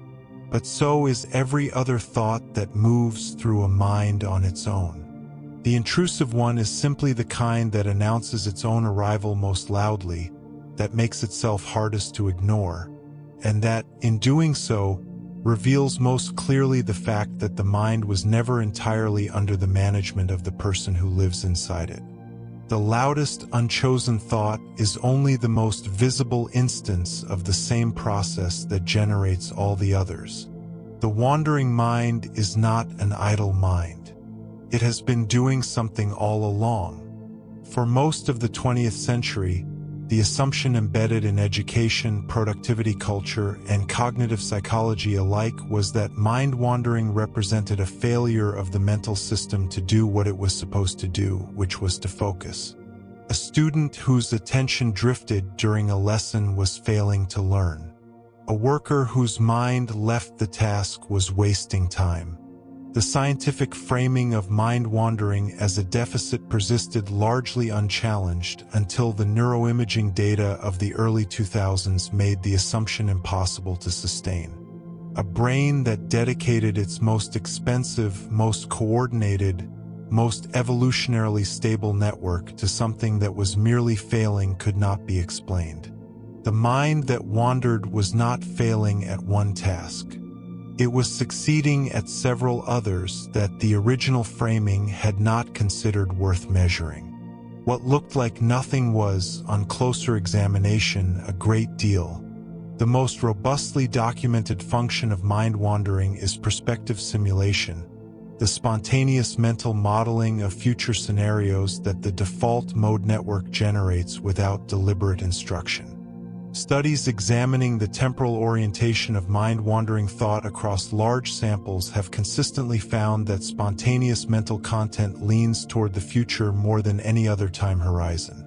but so is every other thought that moves through a mind on its own. The intrusive one is simply the kind that announces its own arrival most loudly, that makes itself hardest to ignore, and that, in doing so, reveals most clearly the fact that the mind was never entirely under the management of the person who lives inside it. The loudest unchosen thought is only the most visible instance of the same process that generates all the others. The wandering mind is not an idle mind. It has been doing something all along. For most of the 20th century, the assumption embedded in education, productivity culture, and cognitive psychology alike was that mind-wandering represented a failure of the mental system to do what it was supposed to do, which was to focus. A student whose attention drifted during a lesson was failing to learn. A worker whose mind left the task was wasting time. The scientific framing of mind-wandering as a deficit persisted largely unchallenged until the neuroimaging data of the early 2000s made the assumption impossible to sustain. A brain that dedicated its most expensive, most coordinated, most evolutionarily stable network to something that was merely failing could not be explained. The mind that wandered was not failing at one task. It was succeeding at several others that the original framing had not considered worth measuring. What looked like nothing was, on closer examination, a great deal. The most robustly documented function of mind-wandering is perspective simulation, the spontaneous mental modeling of future scenarios that the default mode network generates without deliberate instruction. Studies examining the temporal orientation of mind-wandering thought across large samples have consistently found that spontaneous mental content leans toward the future more than any other time horizon.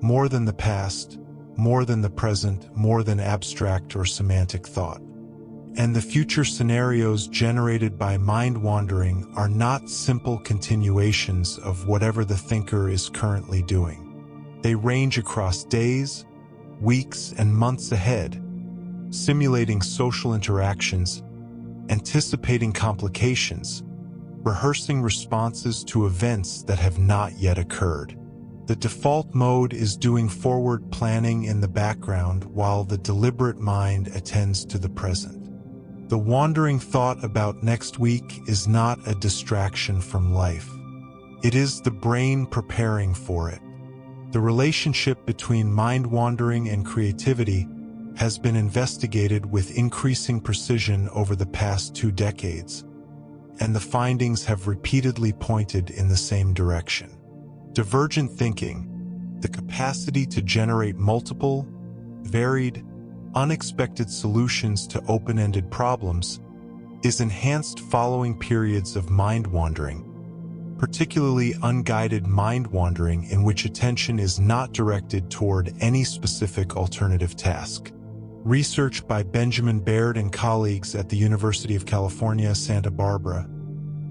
More than the past, more than the present, more than abstract or semantic thought. And the future scenarios generated by mind-wandering are not simple continuations of whatever the thinker is currently doing. They range across days, weeks, and months ahead, simulating social interactions, anticipating complications, rehearsing responses to events that have not yet occurred. The default mode is doing forward planning in the background while the deliberate mind attends to the present. The wandering thought about next week is not a distraction from life. It is the brain preparing for it. The relationship between mind-wandering and creativity has been investigated with increasing precision over the past 2 decades, and the findings have repeatedly pointed in the same direction. Divergent thinking, the capacity to generate multiple, varied, unexpected solutions to open-ended problems, is enhanced following periods of mind-wandering, particularly unguided mind-wandering in which attention is not directed toward any specific alternative task. Research by Benjamin Baird and colleagues at the University of California, Santa Barbara,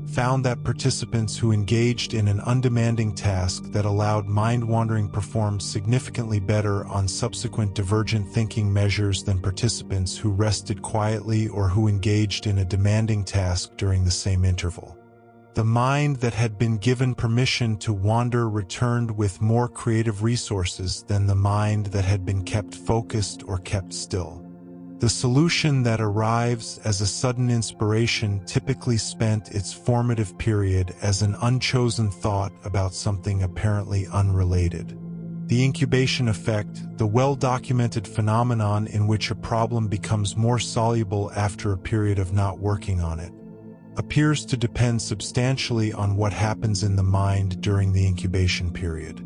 found that participants who engaged in an undemanding task that allowed mind-wandering performed significantly better on subsequent divergent thinking measures than participants who rested quietly or who engaged in a demanding task during the same interval. The mind that had been given permission to wander returned with more creative resources than the mind that had been kept focused or kept still. The solution that arrives as a sudden inspiration typically spent its formative period as an unchosen thought about something apparently unrelated. The incubation effect, the well-documented phenomenon in which a problem becomes more soluble after a period of not working on it, appears to depend substantially on what happens in the mind during the incubation period.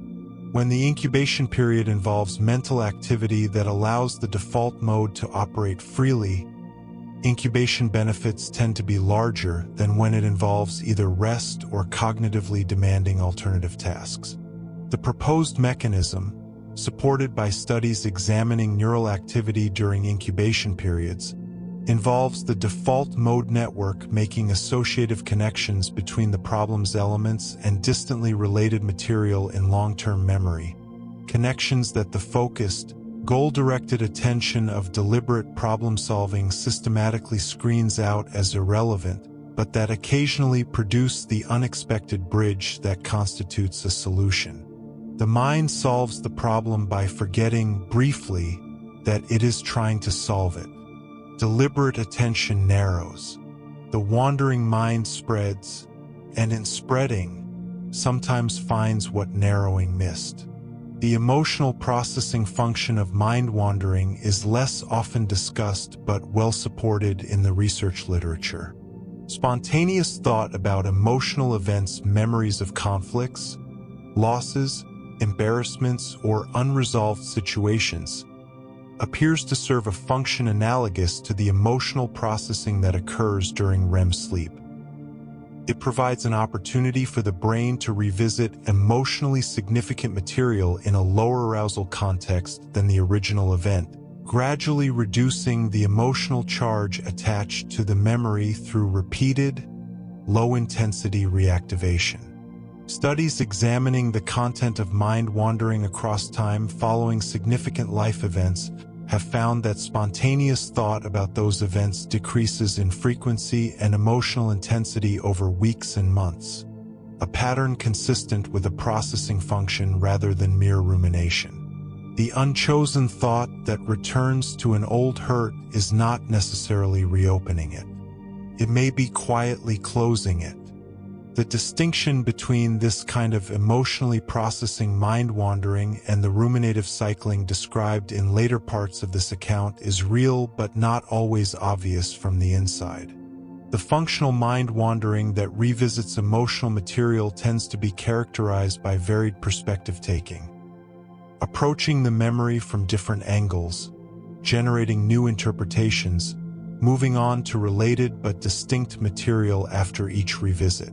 When the incubation period involves mental activity that allows the default mode to operate freely, incubation benefits tend to be larger than when it involves either rest or cognitively demanding alternative tasks. The proposed mechanism, supported by studies examining neural activity during incubation periods, involves the default mode network making associative connections between the problem's elements and distantly related material in long-term memory, connections that the focused, goal-directed attention of deliberate problem-solving systematically screens out as irrelevant, but that occasionally produce the unexpected bridge that constitutes a solution. The mind solves the problem by forgetting, briefly, that it is trying to solve it. Deliberate attention narrows. The wandering mind spreads, and in spreading, sometimes finds what narrowing missed. The emotional processing function of mind wandering is less often discussed but well supported in the research literature. Spontaneous thought about emotional events, memories of conflicts, losses, embarrassments, or unresolved situations appears to serve a function analogous to the emotional processing that occurs during REM sleep. It provides an opportunity for the brain to revisit emotionally significant material in a lower arousal context than the original event, gradually reducing the emotional charge attached to the memory through repeated, low-intensity reactivation. Studies examining the content of mind wandering across time following significant life events have found that spontaneous thought about those events decreases in frequency and emotional intensity over weeks and months, a pattern consistent with a processing function rather than mere rumination. The unchosen thought that returns to an old hurt is not necessarily reopening it. It may be quietly closing it. The distinction between this kind of emotionally processing mind wandering and the ruminative cycling described in later parts of this account is real but not always obvious from the inside. The functional mind wandering that revisits emotional material tends to be characterized by varied perspective taking, approaching the memory from different angles, generating new interpretations, moving on to related but distinct material after each revisit.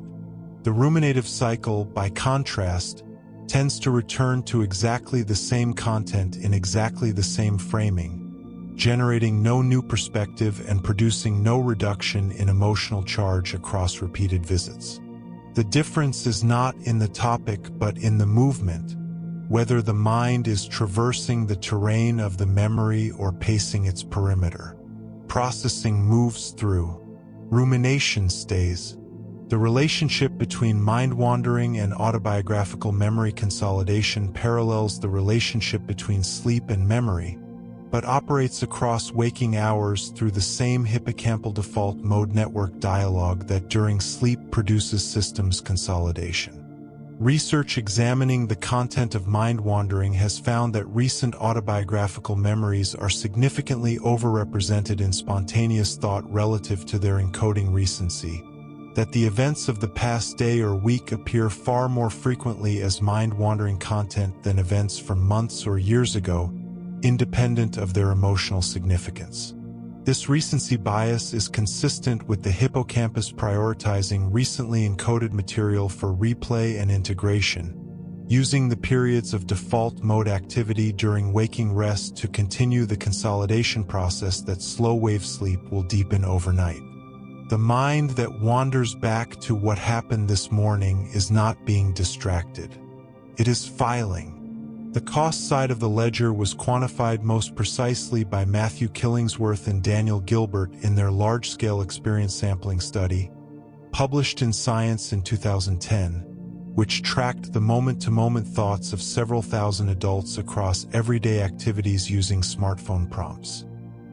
The ruminative cycle, by contrast, tends to return to exactly the same content in exactly the same framing, generating no new perspective and producing no reduction in emotional charge across repeated visits. The difference is not in the topic but in the movement, whether the mind is traversing the terrain of the memory or pacing its perimeter. Processing moves through. Rumination stays. The relationship between mind wandering and autobiographical memory consolidation parallels the relationship between sleep and memory, but operates across waking hours through the same hippocampal default mode network dialogue that during sleep produces systems consolidation. Research examining the content of mind wandering has found that recent autobiographical memories are significantly overrepresented in spontaneous thought relative to their encoding recency, that the events of the past day or week appear far more frequently as mind-wandering content than events from months or years ago, independent of their emotional significance. This recency bias is consistent with the hippocampus prioritizing recently encoded material for replay and integration, using the periods of default mode activity during waking rest to continue the consolidation process that slow-wave sleep will deepen overnight. The mind that wanders back to what happened this morning is not being distracted. It is filing. The cost side of the ledger was quantified most precisely by Matthew Killingsworth and Daniel Gilbert in their large-scale experience sampling study, published in Science in 2010, which tracked the moment-to-moment thoughts of several thousand adults across everyday activities using smartphone prompts.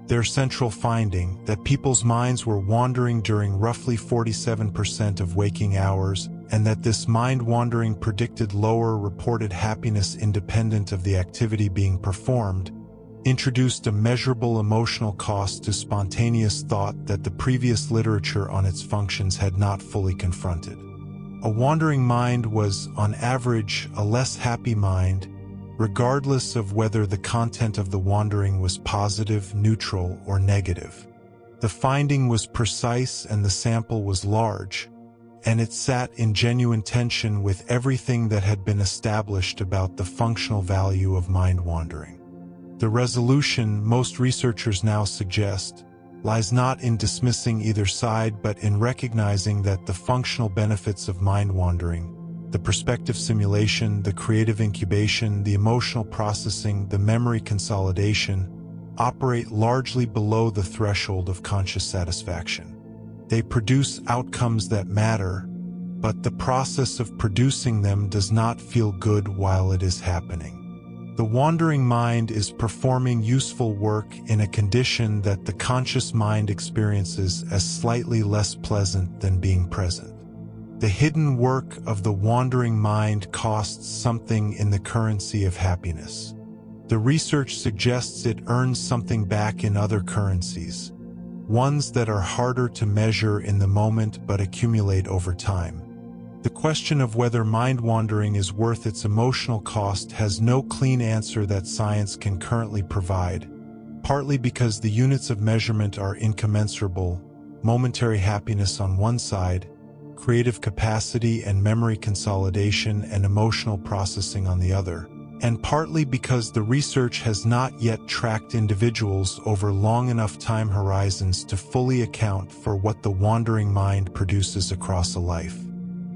Their central finding, that people's minds were wandering during roughly 47% of waking hours, and that this mind-wandering predicted lower reported happiness independent of the activity being performed, introduced a measurable emotional cost to spontaneous thought that the previous literature on its functions had not fully confronted. A wandering mind was, on average, a less happy mind, regardless of whether the content of the wandering was positive, neutral, or negative. The finding was precise and the sample was large, and it sat in genuine tension with everything that had been established about the functional value of mind wandering. The resolution, most researchers now suggest, lies not in dismissing either side but in recognizing that the functional benefits of mind wandering, the perspective simulation, the creative incubation, the emotional processing, the memory consolidation, operate largely below the threshold of conscious satisfaction. They produce outcomes that matter, but the process of producing them does not feel good while it is happening. The wandering mind is performing useful work in a condition that the conscious mind experiences as slightly less pleasant than being present. The hidden work of the wandering mind costs something in the currency of happiness. The research suggests it earns something back in other currencies, ones that are harder to measure in the moment but accumulate over time. The question of whether mind wandering is worth its emotional cost has no clean answer that science can currently provide, partly because the units of measurement are incommensurable: momentary happiness on one side, creative capacity and memory consolidation and emotional processing on the other, and partly because the research has not yet tracked individuals over long enough time horizons to fully account for what the wandering mind produces across a life.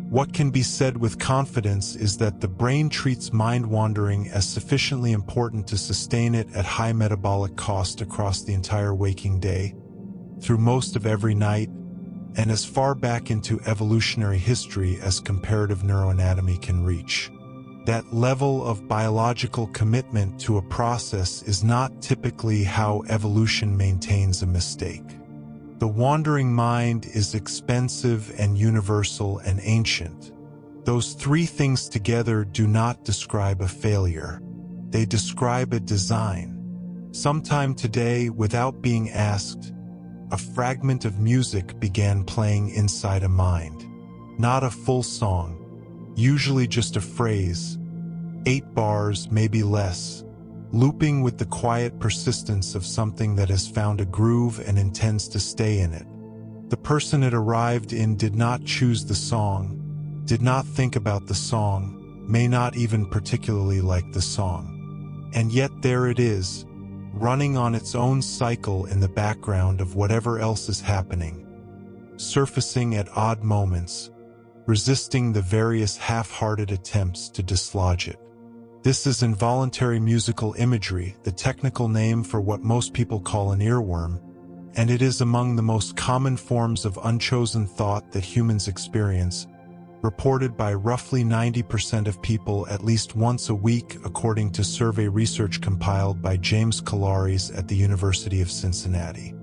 What can be said with confidence is that the brain treats mind wandering as sufficiently important to sustain it at high metabolic cost across the entire waking day, through most of every night, and as far back into evolutionary history as comparative neuroanatomy can reach. That level of biological commitment to a process is not typically how evolution maintains a mistake. The wandering mind is expensive and universal and ancient. Those three things together do not describe a failure. They describe a design. Sometime today, without being asked, a fragment of music began playing inside a mind. Not a full song, usually just a phrase, 8 bars, maybe less, looping with the quiet persistence of something that has found a groove and intends to stay in it. The person it arrived in did not choose the song, did not think about the song, may not even particularly like the song. And yet there it is, running on its own cycle in the background of whatever else is happening, surfacing at odd moments, resisting the various half-hearted attempts to dislodge it. This is involuntary musical imagery, the technical name for what most people call an earworm, and it is among the most common forms of unchosen thought that humans experience, reported by roughly 90% of people at least once a week, according to survey research compiled by James Calares at the University of Cincinnati.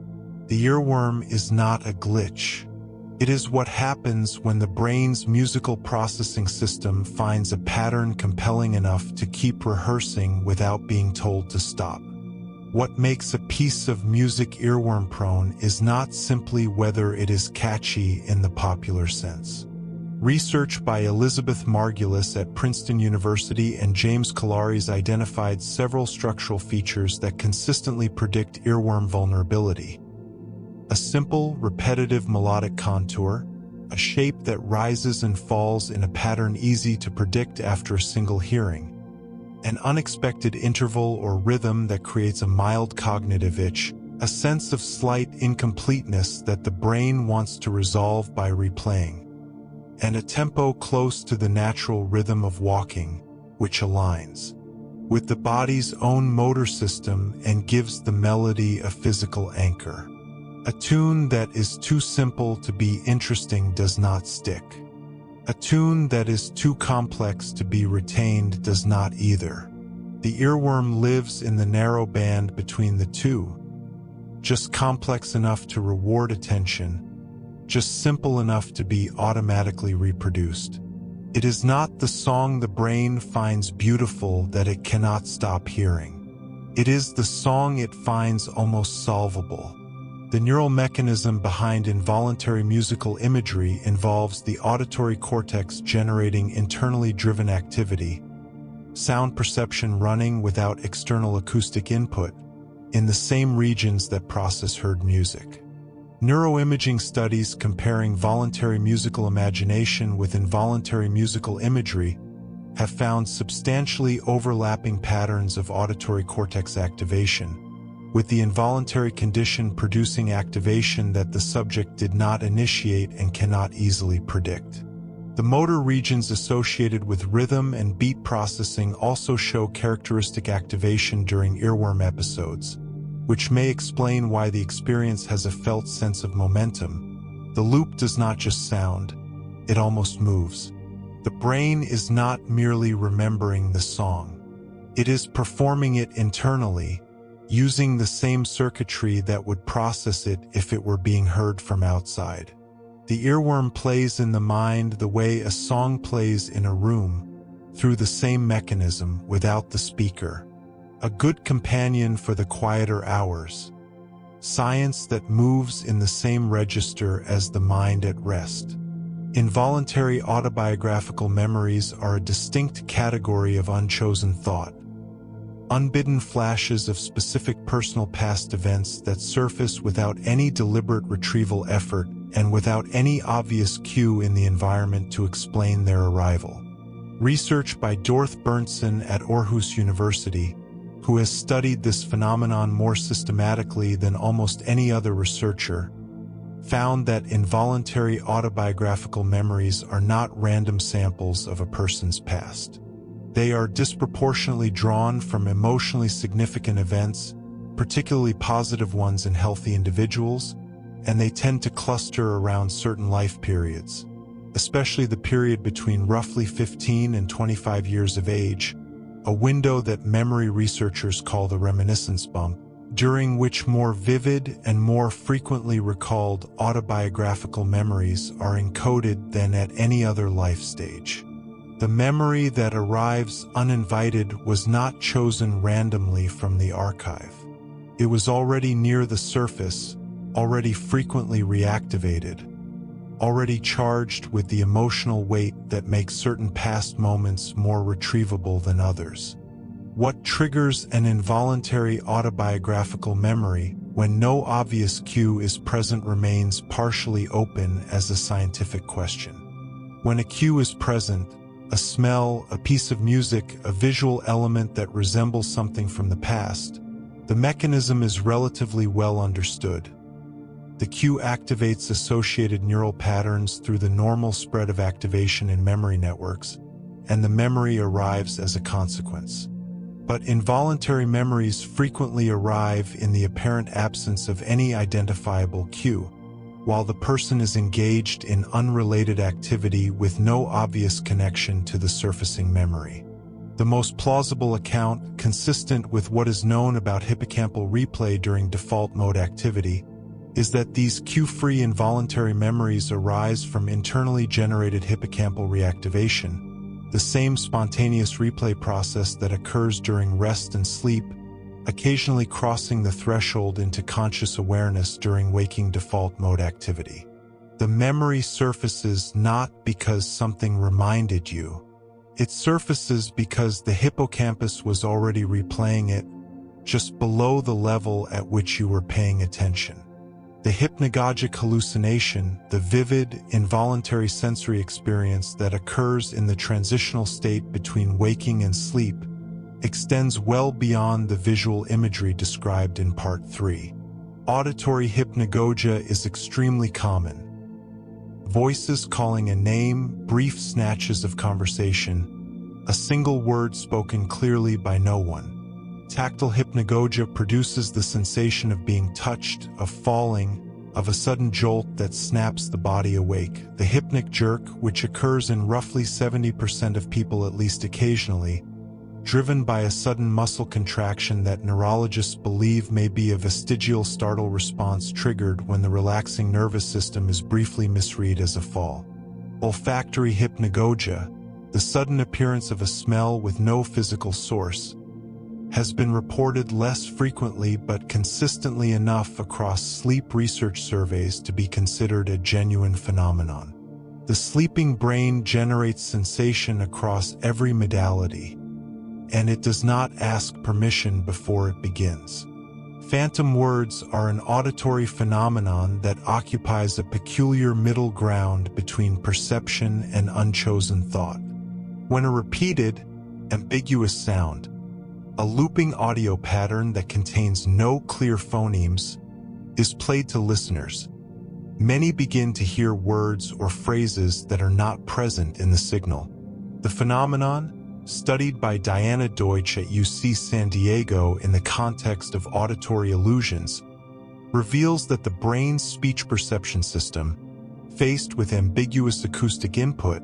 The earworm is not a glitch. It is what happens when the brain's musical processing system finds a pattern compelling enough to keep rehearsing without being told to stop. What makes a piece of music earworm prone is not simply whether it is catchy in the popular sense. Research by Elizabeth Margulis at Princeton University and James Calares identified several structural features that consistently predict earworm vulnerability. A simple, repetitive melodic contour, a shape that rises and falls in a pattern easy to predict after a single hearing, an unexpected interval or rhythm that creates a mild cognitive itch, a sense of slight incompleteness that the brain wants to resolve by replaying, and a tempo close to the natural rhythm of walking, which aligns with the body's own motor system and gives the melody a physical anchor. A tune that is too simple to be interesting does not stick. A tune that is too complex to be retained does not either. The earworm lives in the narrow band between the two, just complex enough to reward attention, just simple enough to be automatically reproduced. It is not the song the brain finds beautiful that it cannot stop hearing. It is the song it finds almost solvable. The neural mechanism behind involuntary musical imagery involves the auditory cortex generating internally driven activity, sound perception running without external acoustic input, in the same regions that process heard music. Neuroimaging studies comparing voluntary musical imagination with involuntary musical imagery have found substantially overlapping patterns of auditory cortex activation, with the involuntary condition producing activation that the subject did not initiate and cannot easily predict. The motor regions associated with rhythm and beat processing also show characteristic activation during earworm episodes, which may explain why the experience has a felt sense of momentum. The loop does not just sound, it almost moves. The brain is not merely remembering the song. It is performing it internally, using the same circuitry that would process it if it were being heard from outside. The earworm plays in the mind the way a song plays in a room, through the same mechanism without the speaker. A good companion for the quieter hours. Science that moves in the same register as the mind at rest. Involuntary autobiographical memories are a distinct category of unchosen thought. Unbidden flashes of specific personal past events that surface without any deliberate retrieval effort and without any obvious cue in the environment to explain their arrival. Research by Dorth Berntsen at Aarhus University, who has studied this phenomenon more systematically than almost any other researcher, found that involuntary autobiographical memories are not random samples of a person's past. They are disproportionately drawn from emotionally significant events, particularly positive ones in healthy individuals, and they tend to cluster around certain life periods, especially the period between roughly 15 and 25 years of age, a window that memory researchers call the reminiscence bump, during which more vivid and more frequently recalled autobiographical memories are encoded than at any other life stage. The memory that arrives uninvited was not chosen randomly from the archive. It was already near the surface, already frequently reactivated, already charged with the emotional weight that makes certain past moments more retrievable than others. What triggers an involuntary autobiographical memory when no obvious cue is present remains partially open as a scientific question. When a cue is present, a smell, a piece of music, a visual element that resembles something from the past, the mechanism is relatively well understood. The cue activates associated neural patterns through the normal spread of activation in memory networks, and the memory arrives as a consequence. But involuntary memories frequently arrive in the apparent absence of any identifiable cue, while the person is engaged in unrelated activity with no obvious connection to the surfacing memory. The most plausible account, consistent with what is known about hippocampal replay during default mode activity, is that these cue-free involuntary memories arise from internally generated hippocampal reactivation, the same spontaneous replay process that occurs during rest and sleep, occasionally crossing the threshold into conscious awareness during waking default mode activity. The memory surfaces not because something reminded you. It surfaces because the hippocampus was already replaying it, just below the level at which you were paying attention. The hypnagogic hallucination, the vivid, involuntary sensory experience that occurs in the transitional state between waking and sleep, extends well beyond the visual imagery described in Part 3. Auditory hypnagogia is extremely common. Voices calling a name, brief snatches of conversation, a single word spoken clearly by no one. Tactile hypnagogia produces the sensation of being touched, of falling, of a sudden jolt that snaps the body awake. The hypnic jerk, which occurs in roughly 70% of people at least occasionally, driven by a sudden muscle contraction that neurologists believe may be a vestigial startle response triggered when the relaxing nervous system is briefly misread as a fall. Olfactory hypnagogia, the sudden appearance of a smell with no physical source, has been reported less frequently but consistently enough across sleep research surveys to be considered a genuine phenomenon. The sleeping brain generates sensation across every modality, and it does not ask permission before it begins. Phantom words are an auditory phenomenon that occupies a peculiar middle ground between perception and unchosen thought. When a repeated, ambiguous sound, a looping audio pattern that contains no clear phonemes, is played to listeners, many begin to hear words or phrases that are not present in the signal. The phenomenon, studied by Diana Deutsch at UC San Diego in the context of auditory illusions, reveals that the brain's speech perception system, faced with ambiguous acoustic input,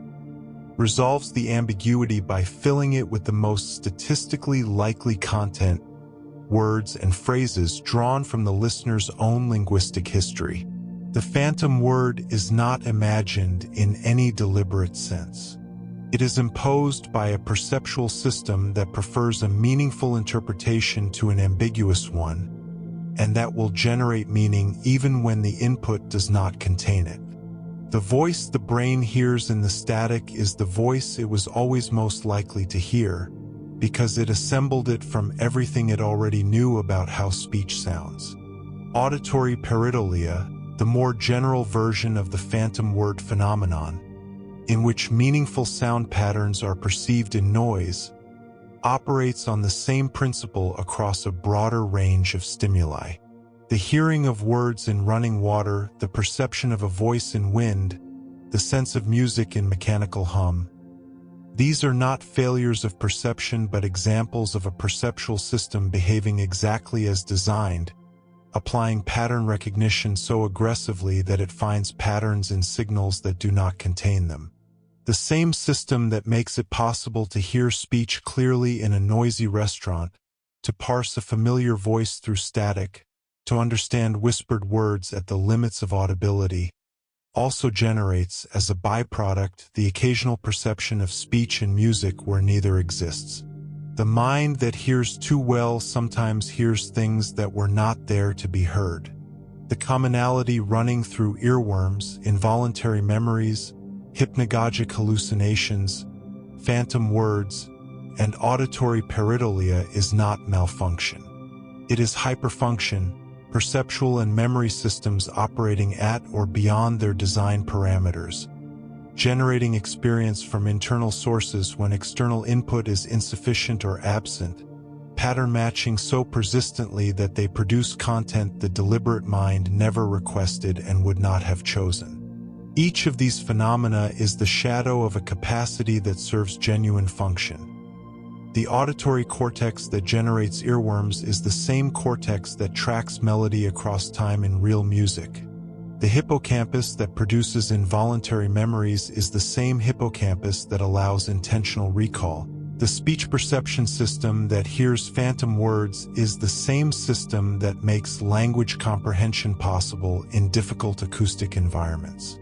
resolves the ambiguity by filling it with the most statistically likely content, words and phrases drawn from the listener's own linguistic history. The phantom word is not imagined in any deliberate sense. It is imposed by a perceptual system that prefers a meaningful interpretation to an ambiguous one, and that will generate meaning even when the input does not contain it. The voice the brain hears in the static is the voice it was always most likely to hear, because it assembled it from everything it already knew about how speech sounds. Auditory pareidolia, the more general version of the phantom word phenomenon, in which meaningful sound patterns are perceived in noise, operates on the same principle across a broader range of stimuli. The hearing of words in running water, the perception of a voice in wind, the sense of music in mechanical hum. These are not failures of perception but examples of a perceptual system behaving exactly as designed, applying pattern recognition so aggressively that it finds patterns in signals that do not contain them. The same system that makes it possible to hear speech clearly in a noisy restaurant, to parse a familiar voice through static, to understand whispered words at the limits of audibility, also generates, as a byproduct, the occasional perception of speech and music where neither exists. The mind that hears too well sometimes hears things that were not there to be heard. The commonality running through earworms, involuntary memories, hypnagogic hallucinations, phantom words, and auditory pareidolia is not malfunction. It is hyperfunction, perceptual and memory systems operating at or beyond their design parameters, generating experience from internal sources when external input is insufficient or absent, pattern matching so persistently that they produce content the deliberate mind never requested and would not have chosen. Each of these phenomena is the shadow of a capacity that serves genuine function. The auditory cortex that generates earworms is the same cortex that tracks melody across time in real music. The hippocampus that produces involuntary memories is the same hippocampus that allows intentional recall. The speech perception system that hears phantom words is the same system that makes language comprehension possible in difficult acoustic environments.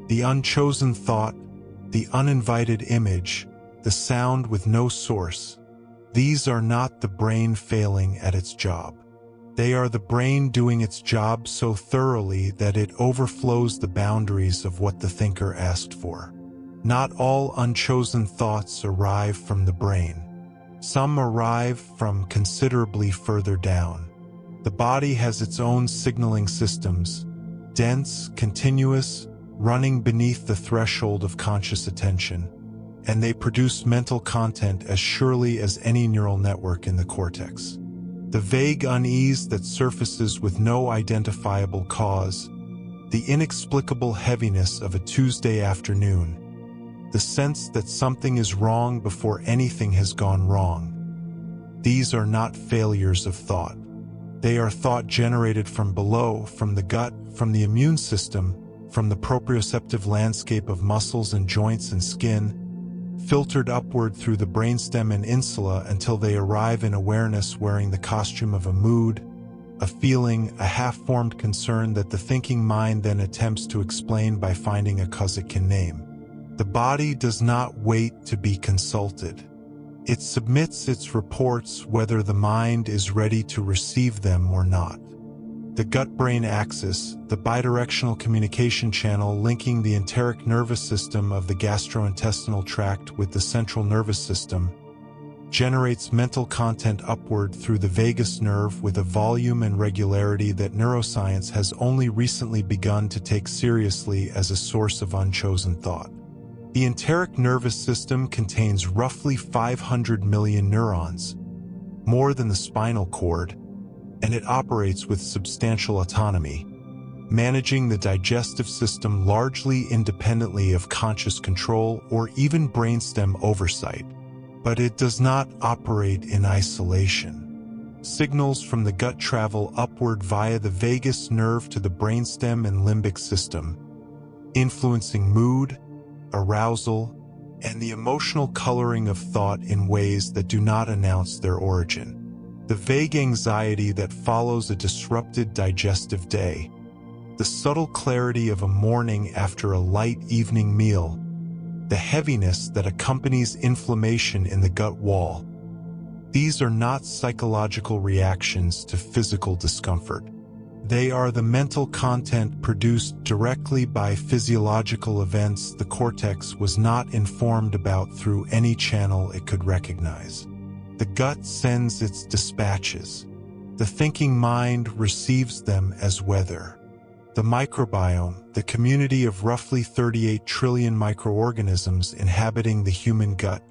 The unchosen thought, the uninvited image, the sound with no source, these are not the brain failing at its job. They are the brain doing its job so thoroughly that it overflows the boundaries of what the thinker asked for. Not all unchosen thoughts arrive from the brain. Some arrive from considerably further down. The body has its own signaling systems, dense, continuous, running beneath the threshold of conscious attention, and they produce mental content as surely as any neural network in the cortex. The vague unease that surfaces with no identifiable cause, the inexplicable heaviness of a Tuesday afternoon, the sense that something is wrong before anything has gone wrong. These are not failures of thought. They are thought generated from below, from the gut, from the immune system, from the proprioceptive landscape of muscles and joints and skin, filtered upward through the brainstem and insula until they arrive in awareness wearing the costume of a mood, a feeling, a half-formed concern that the thinking mind then attempts to explain by finding a cause it can name. The body does not wait to be consulted. It submits its reports whether the mind is ready to receive them or not. The gut-brain axis, the bidirectional communication channel linking the enteric nervous system of the gastrointestinal tract with the central nervous system, generates mental content upward through the vagus nerve with a volume and regularity that neuroscience has only recently begun to take seriously as a source of unchosen thought. The enteric nervous system contains roughly 500 million neurons, more than the spinal cord, and it operates with substantial autonomy, managing the digestive system largely independently of conscious control or even brainstem oversight. But it does not operate in isolation. Signals from the gut travel upward via the vagus nerve to the brainstem and limbic system, influencing mood, arousal, and the emotional coloring of thought in ways that do not announce their origin. The vague anxiety that follows a disrupted digestive day, the subtle clarity of a morning after a light evening meal, the heaviness that accompanies inflammation in the gut wall. These are not psychological reactions to physical discomfort. They are the mental content produced directly by physiological events the cortex was not informed about through any channel it could recognize. The gut sends its dispatches. The thinking mind receives them as weather. The microbiome, the community of roughly 38 trillion microorganisms inhabiting the human gut,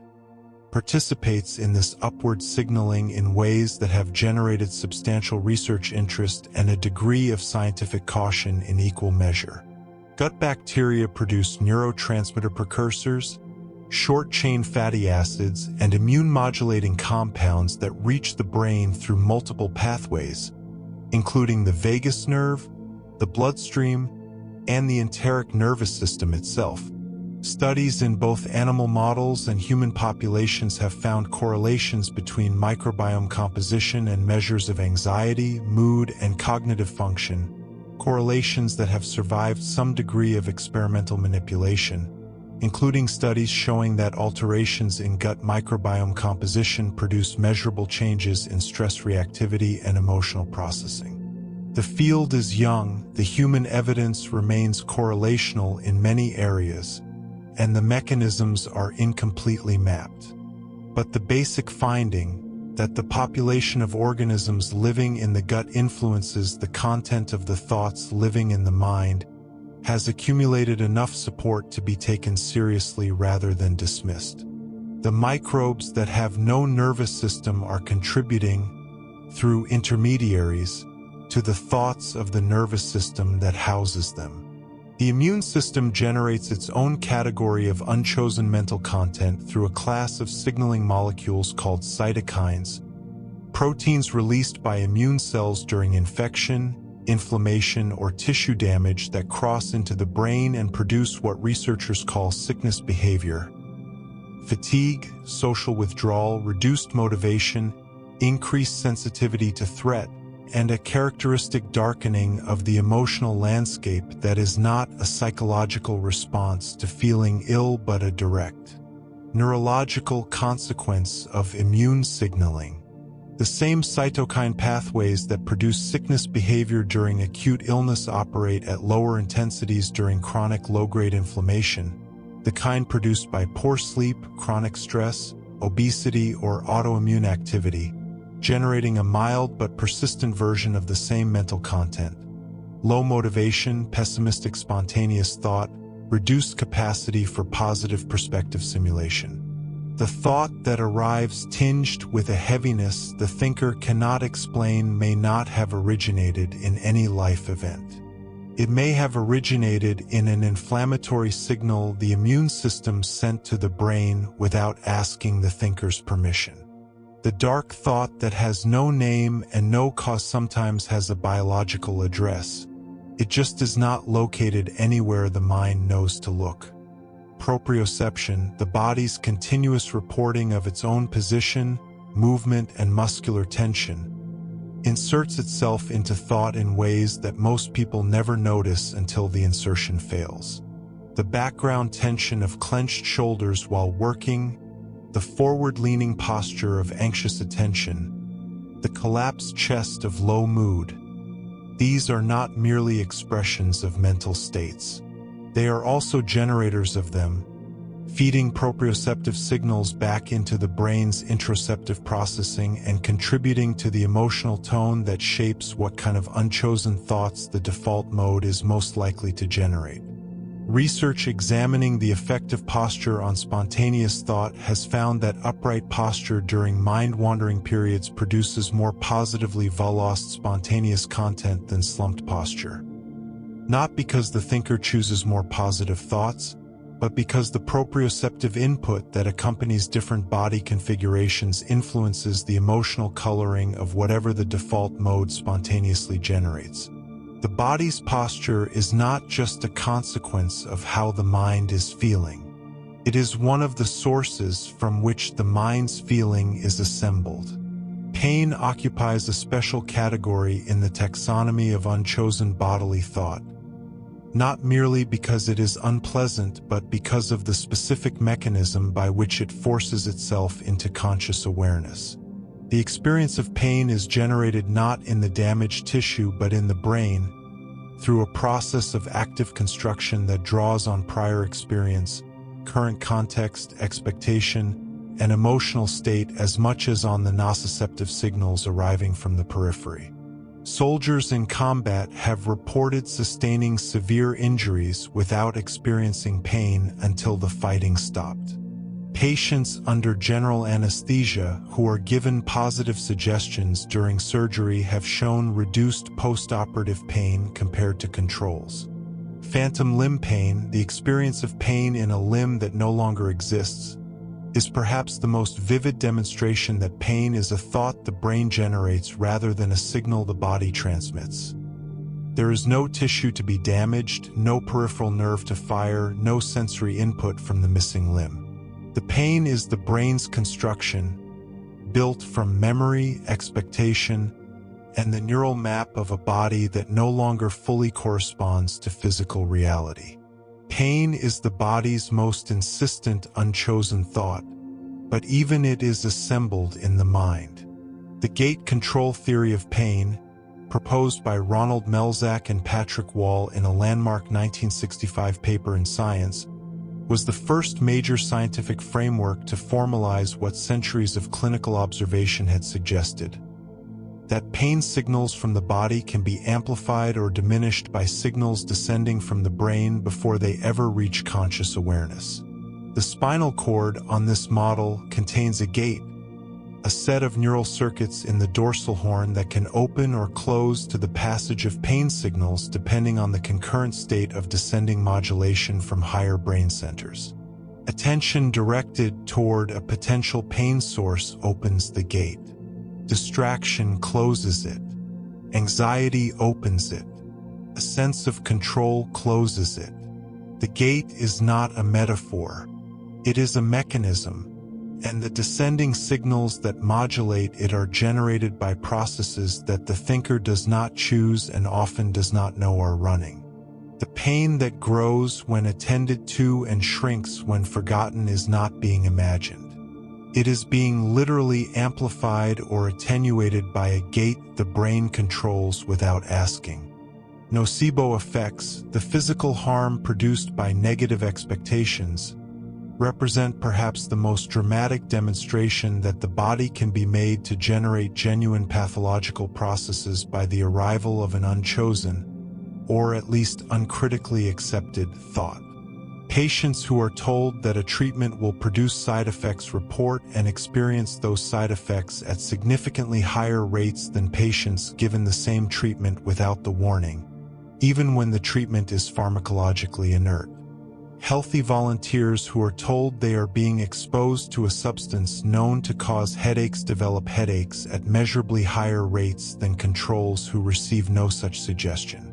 participates in this upward signaling in ways that have generated substantial research interest and a degree of scientific caution in equal measure. Gut bacteria produce neurotransmitter precursors, short-chain fatty acids, and immune-modulating compounds that reach the brain through multiple pathways, including the vagus nerve, the bloodstream, and the enteric nervous system itself. Studies in both animal models and human populations have found correlations between microbiome composition and measures of anxiety, mood, and cognitive function, correlations that have survived some degree of experimental manipulation, including studies showing that alterations in gut microbiome composition produce measurable changes in stress reactivity and emotional processing. The field is young, the human evidence remains correlational in many areas, and the mechanisms are incompletely mapped. But the basic finding, that the population of organisms living in the gut influences the content of the thoughts living in the mind, has accumulated enough support to be taken seriously rather than dismissed. The microbes that have no nervous system are contributing, through intermediaries, to the thoughts of the nervous system that houses them. The immune system generates its own category of unchosen mental content through a class of signaling molecules called cytokines, proteins released by immune cells during infection, inflammation, or tissue damage that cross into the brain and produce what researchers call sickness behavior. Fatigue, social withdrawal, reduced motivation, increased sensitivity to threat, and a characteristic darkening of the emotional landscape that is not a psychological response to feeling ill but a direct neurological consequence of immune signaling. The same cytokine pathways that produce sickness behavior during acute illness operate at lower intensities during chronic low-grade inflammation, the kind produced by poor sleep, chronic stress, obesity, or autoimmune activity, generating a mild but persistent version of the same mental content. Low motivation, pessimistic spontaneous thought, reduced capacity for positive perspective simulation. The thought that arrives tinged with a heaviness the thinker cannot explain may not have originated in any life event. It may have originated in an inflammatory signal the immune system sent to the brain without asking the thinker's permission. The dark thought that has no name and no cause sometimes has a biological address. It just is not located anywhere the mind knows to look. Proprioception, the body's continuous reporting of its own position, movement, and muscular tension, inserts itself into thought in ways that most people never notice until the insertion fails. The background tension of clenched shoulders while working, the forward-leaning posture of anxious attention, the collapsed chest of low mood. These are not merely expressions of mental states. They are also generators of them, feeding proprioceptive signals back into the brain's interoceptive processing and contributing to the emotional tone that shapes what kind of unchosen thoughts the default mode is most likely to generate. Research examining the effect of posture on spontaneous thought has found that upright posture during mind-wandering periods produces more positively veloce spontaneous content than slumped posture. Not because the thinker chooses more positive thoughts, but because the proprioceptive input that accompanies different body configurations influences the emotional coloring of whatever the default mode spontaneously generates. The body's posture is not just a consequence of how the mind is feeling. It is one of the sources from which the mind's feeling is assembled. Pain occupies a special category in the taxonomy of unchosen bodily thought. not merely because it is unpleasant, but because of the specific mechanism by which it forces itself into conscious awareness. The experience of pain is generated not in the damaged tissue but in the brain, through a process of active construction that draws on prior experience, current context, expectation, and emotional state as much as on the nociceptive signals arriving from the periphery. Soldiers in combat have reported sustaining severe injuries without experiencing pain until the fighting stopped. Patients under general anesthesia who are given positive suggestions during surgery have shown reduced post-operative pain compared to controls. Phantom limb pain, the experience of pain in a limb that no longer exists, is perhaps the most vivid demonstration that pain is a thought the brain generates rather than a signal the body transmits. There is no tissue to be damaged, no peripheral nerve to fire, no sensory input from the missing limb. The pain is the brain's construction, built from memory, expectation, and the neural map of a body that no longer fully corresponds to physical reality. Pain is the body's most insistent, unchosen thought, but even it is assembled in the mind. The gate control theory of pain, proposed by Ronald Melzack and Patrick Wall in a landmark 1965 paper in Science, was the first major scientific framework to formalize what centuries of clinical observation had suggested: that pain signals from the body can be amplified or diminished by signals descending from the brain before they ever reach conscious awareness. The spinal cord on this model contains a gate, a set of neural circuits in the dorsal horn that can open or close to the passage of pain signals depending on the concurrent state of descending modulation from higher brain centers. Attention directed toward a potential pain source opens the gate. Distraction closes it. Anxiety opens it. A sense of control closes it. The gate is not a metaphor. It is a mechanism, and the descending signals that modulate it are generated by processes that the thinker does not choose and often does not know are running. The pain that grows when attended to and shrinks when forgotten is not being imagined. It is being literally amplified or attenuated by a gate the brain controls without asking. Nocebo effects, the physical harm produced by negative expectations, represent perhaps the most dramatic demonstration that the body can be made to generate genuine pathological processes by the arrival of an unchosen, or at least uncritically accepted, thought. Patients who are told that a treatment will produce side effects report and experience those side effects at significantly higher rates than patients given the same treatment without the warning, even when the treatment is pharmacologically inert. Healthy volunteers who are told they are being exposed to a substance known to cause headaches develop headaches at measurably higher rates than controls who receive no such suggestion.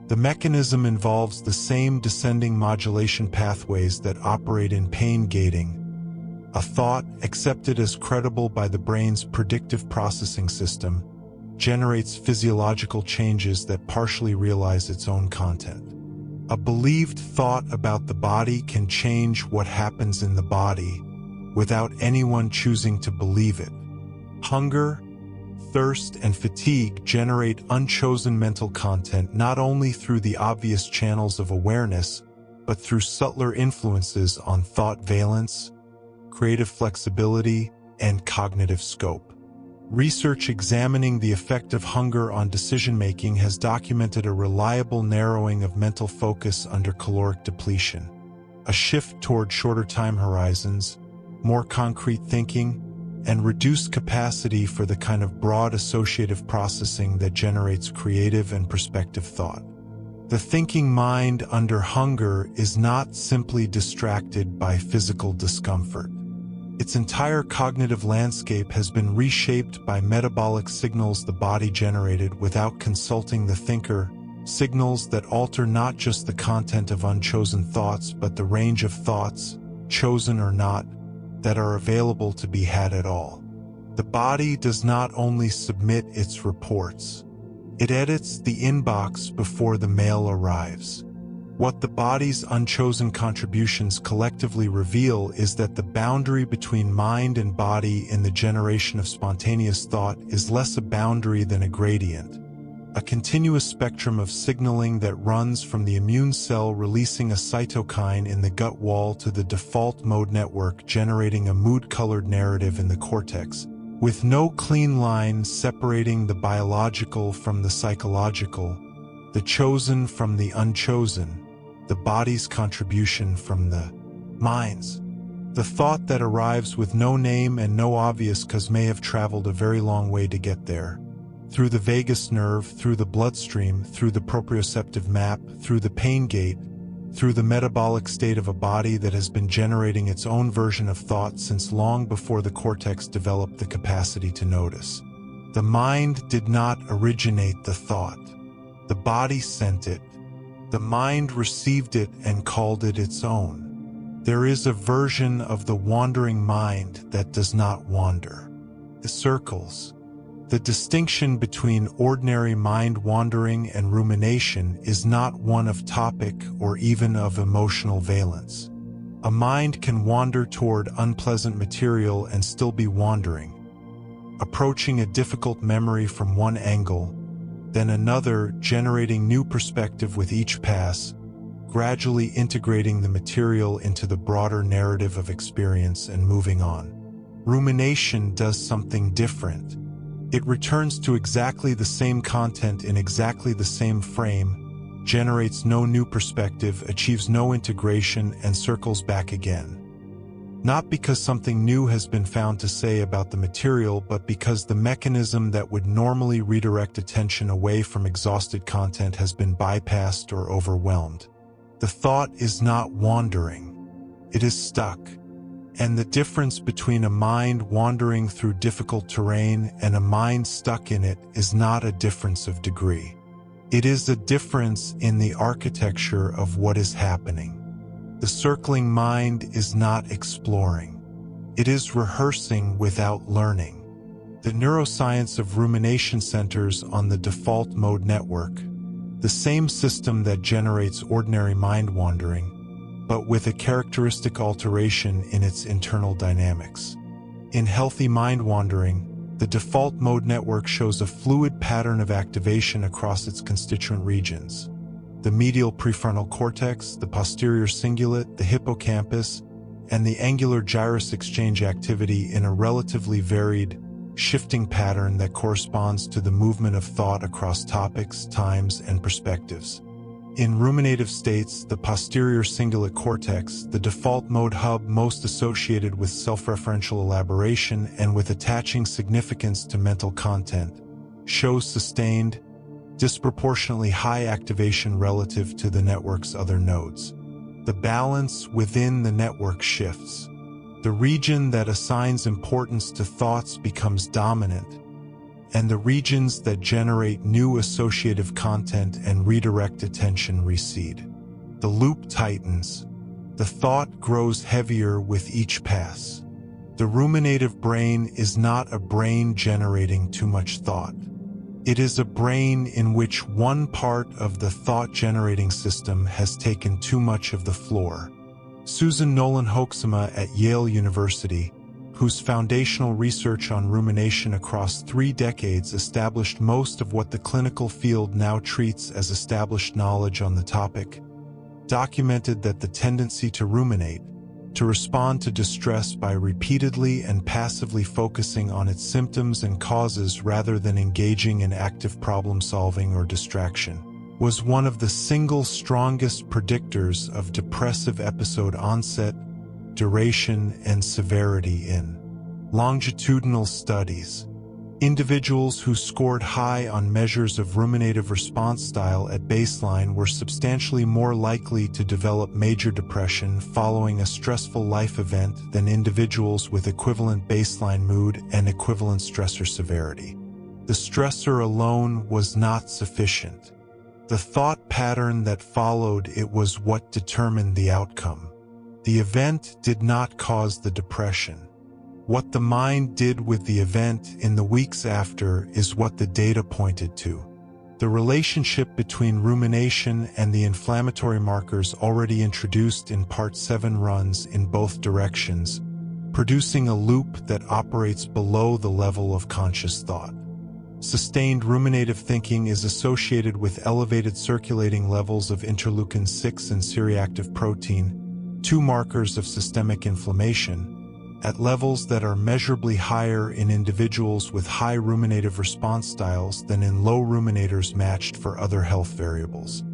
The mechanism involves the same descending modulation pathways that operate in pain gating. A thought, accepted as credible by the brain's predictive processing system, generates physiological changes that partially realize its own content. A believed thought about the body can change what happens in the body without anyone choosing to believe it. Hunger, thirst, and fatigue generate unchosen mental content not only through the obvious channels of awareness, but through subtler influences on thought valence, creative flexibility, and cognitive scope. Research examining the effect of hunger on decision-making has documented a reliable narrowing of mental focus under caloric depletion, a shift toward shorter time horizons, more concrete thinking, and reduced capacity for the kind of broad associative processing that generates creative and perspective thought. The thinking mind under hunger is not simply distracted by physical discomfort. Its entire cognitive landscape has been reshaped by metabolic signals the body generated without consulting the thinker, signals that alter not just the content of unchosen thoughts but the range of thoughts, chosen or not, that are available to be had at all. The body does not only submit its reports, it edits the inbox before the mail arrives. What the body's unchosen contributions collectively reveal is that the boundary between mind and body in the generation of spontaneous thought is less a boundary than a gradient, a continuous spectrum of signaling that runs from the immune cell releasing a cytokine in the gut wall to the default mode network generating a mood-colored narrative in the cortex, with no clean line separating the biological from the psychological, the chosen from the unchosen, the body's contribution from the mind's. The thought that arrives with no name and no obvious cause may have traveled a very long way to get there. Through the vagus nerve, through the bloodstream, through the proprioceptive map, through the pain gate, through the metabolic state of a body that has been generating its own version of thought since long before the cortex developed the capacity to notice. The mind did not originate the thought. The body sent it. The mind received it and called it its own. There is a version of the wandering mind that does not wander. It circles. The distinction between ordinary mind wandering and rumination is not one of topic or even of emotional valence. A mind can wander toward unpleasant material and still be wandering, approaching a difficult memory from one angle, then another, generating new perspective with each pass, gradually integrating the material into the broader narrative of experience and moving on. Rumination does something different. It returns to exactly the same content in exactly the same frame, generates no new perspective, achieves no integration, and circles back again. Not because something new has been found to say about the material, but because the mechanism that would normally redirect attention away from exhausted content has been bypassed or overwhelmed. The thought is not wandering. It is stuck. And the difference between a mind wandering through difficult terrain and a mind stuck in it is not a difference of degree. It is a difference in the architecture of what is happening. The circling mind is not exploring. It is rehearsing without learning. The neuroscience of rumination centers on the default mode network, the same system that generates ordinary mind wandering, but with a characteristic alteration in its internal dynamics. In healthy mind wandering, the default mode network shows a fluid pattern of activation across its constituent regions. The medial prefrontal cortex, the posterior cingulate, the hippocampus, and the angular gyrus exchange activity in a relatively varied, shifting pattern that corresponds to the movement of thought across topics, times, and perspectives. In ruminative states, the posterior cingulate cortex, the default mode hub most associated with self-referential elaboration and with attaching significance to mental content, shows sustained, disproportionately high activation relative to the network's other nodes. The balance within the network shifts. The region that assigns importance to thoughts becomes dominant, and the regions that generate new associative content and redirect attention recede. The loop tightens. The thought grows heavier with each pass. The ruminative brain is not a brain generating too much thought. It is a brain in which one part of the thought-generating system has taken too much of the floor. Susan Nolan-Hoeksema at Yale University, whose foundational research on rumination across 3 decades established most of what the clinical field now treats as established knowledge on the topic, documented that the tendency to ruminate, to respond to distress by repeatedly and passively focusing on its symptoms and causes rather than engaging in active problem-solving or distraction, was one of the single strongest predictors of depressive episode onset, duration, and severity in longitudinal studies. Individuals who scored high on measures of ruminative response style at baseline were substantially more likely to develop major depression following a stressful life event than individuals with equivalent baseline mood and equivalent stressor severity. The stressor alone was not sufficient. The thought pattern that followed it was what determined the outcome. The event did not cause the depression. What the mind did with the event in the weeks after is what the data pointed to. The relationship between rumination and the inflammatory markers already introduced in Part 7 runs in both directions, producing a loop that operates below the level of conscious thought. Sustained ruminative thinking is associated with elevated circulating levels of interleukin-6 and C-reactive protein, two markers of systemic inflammation, at levels that are measurably higher in individuals with high ruminative response styles than in low ruminators matched for other health variables.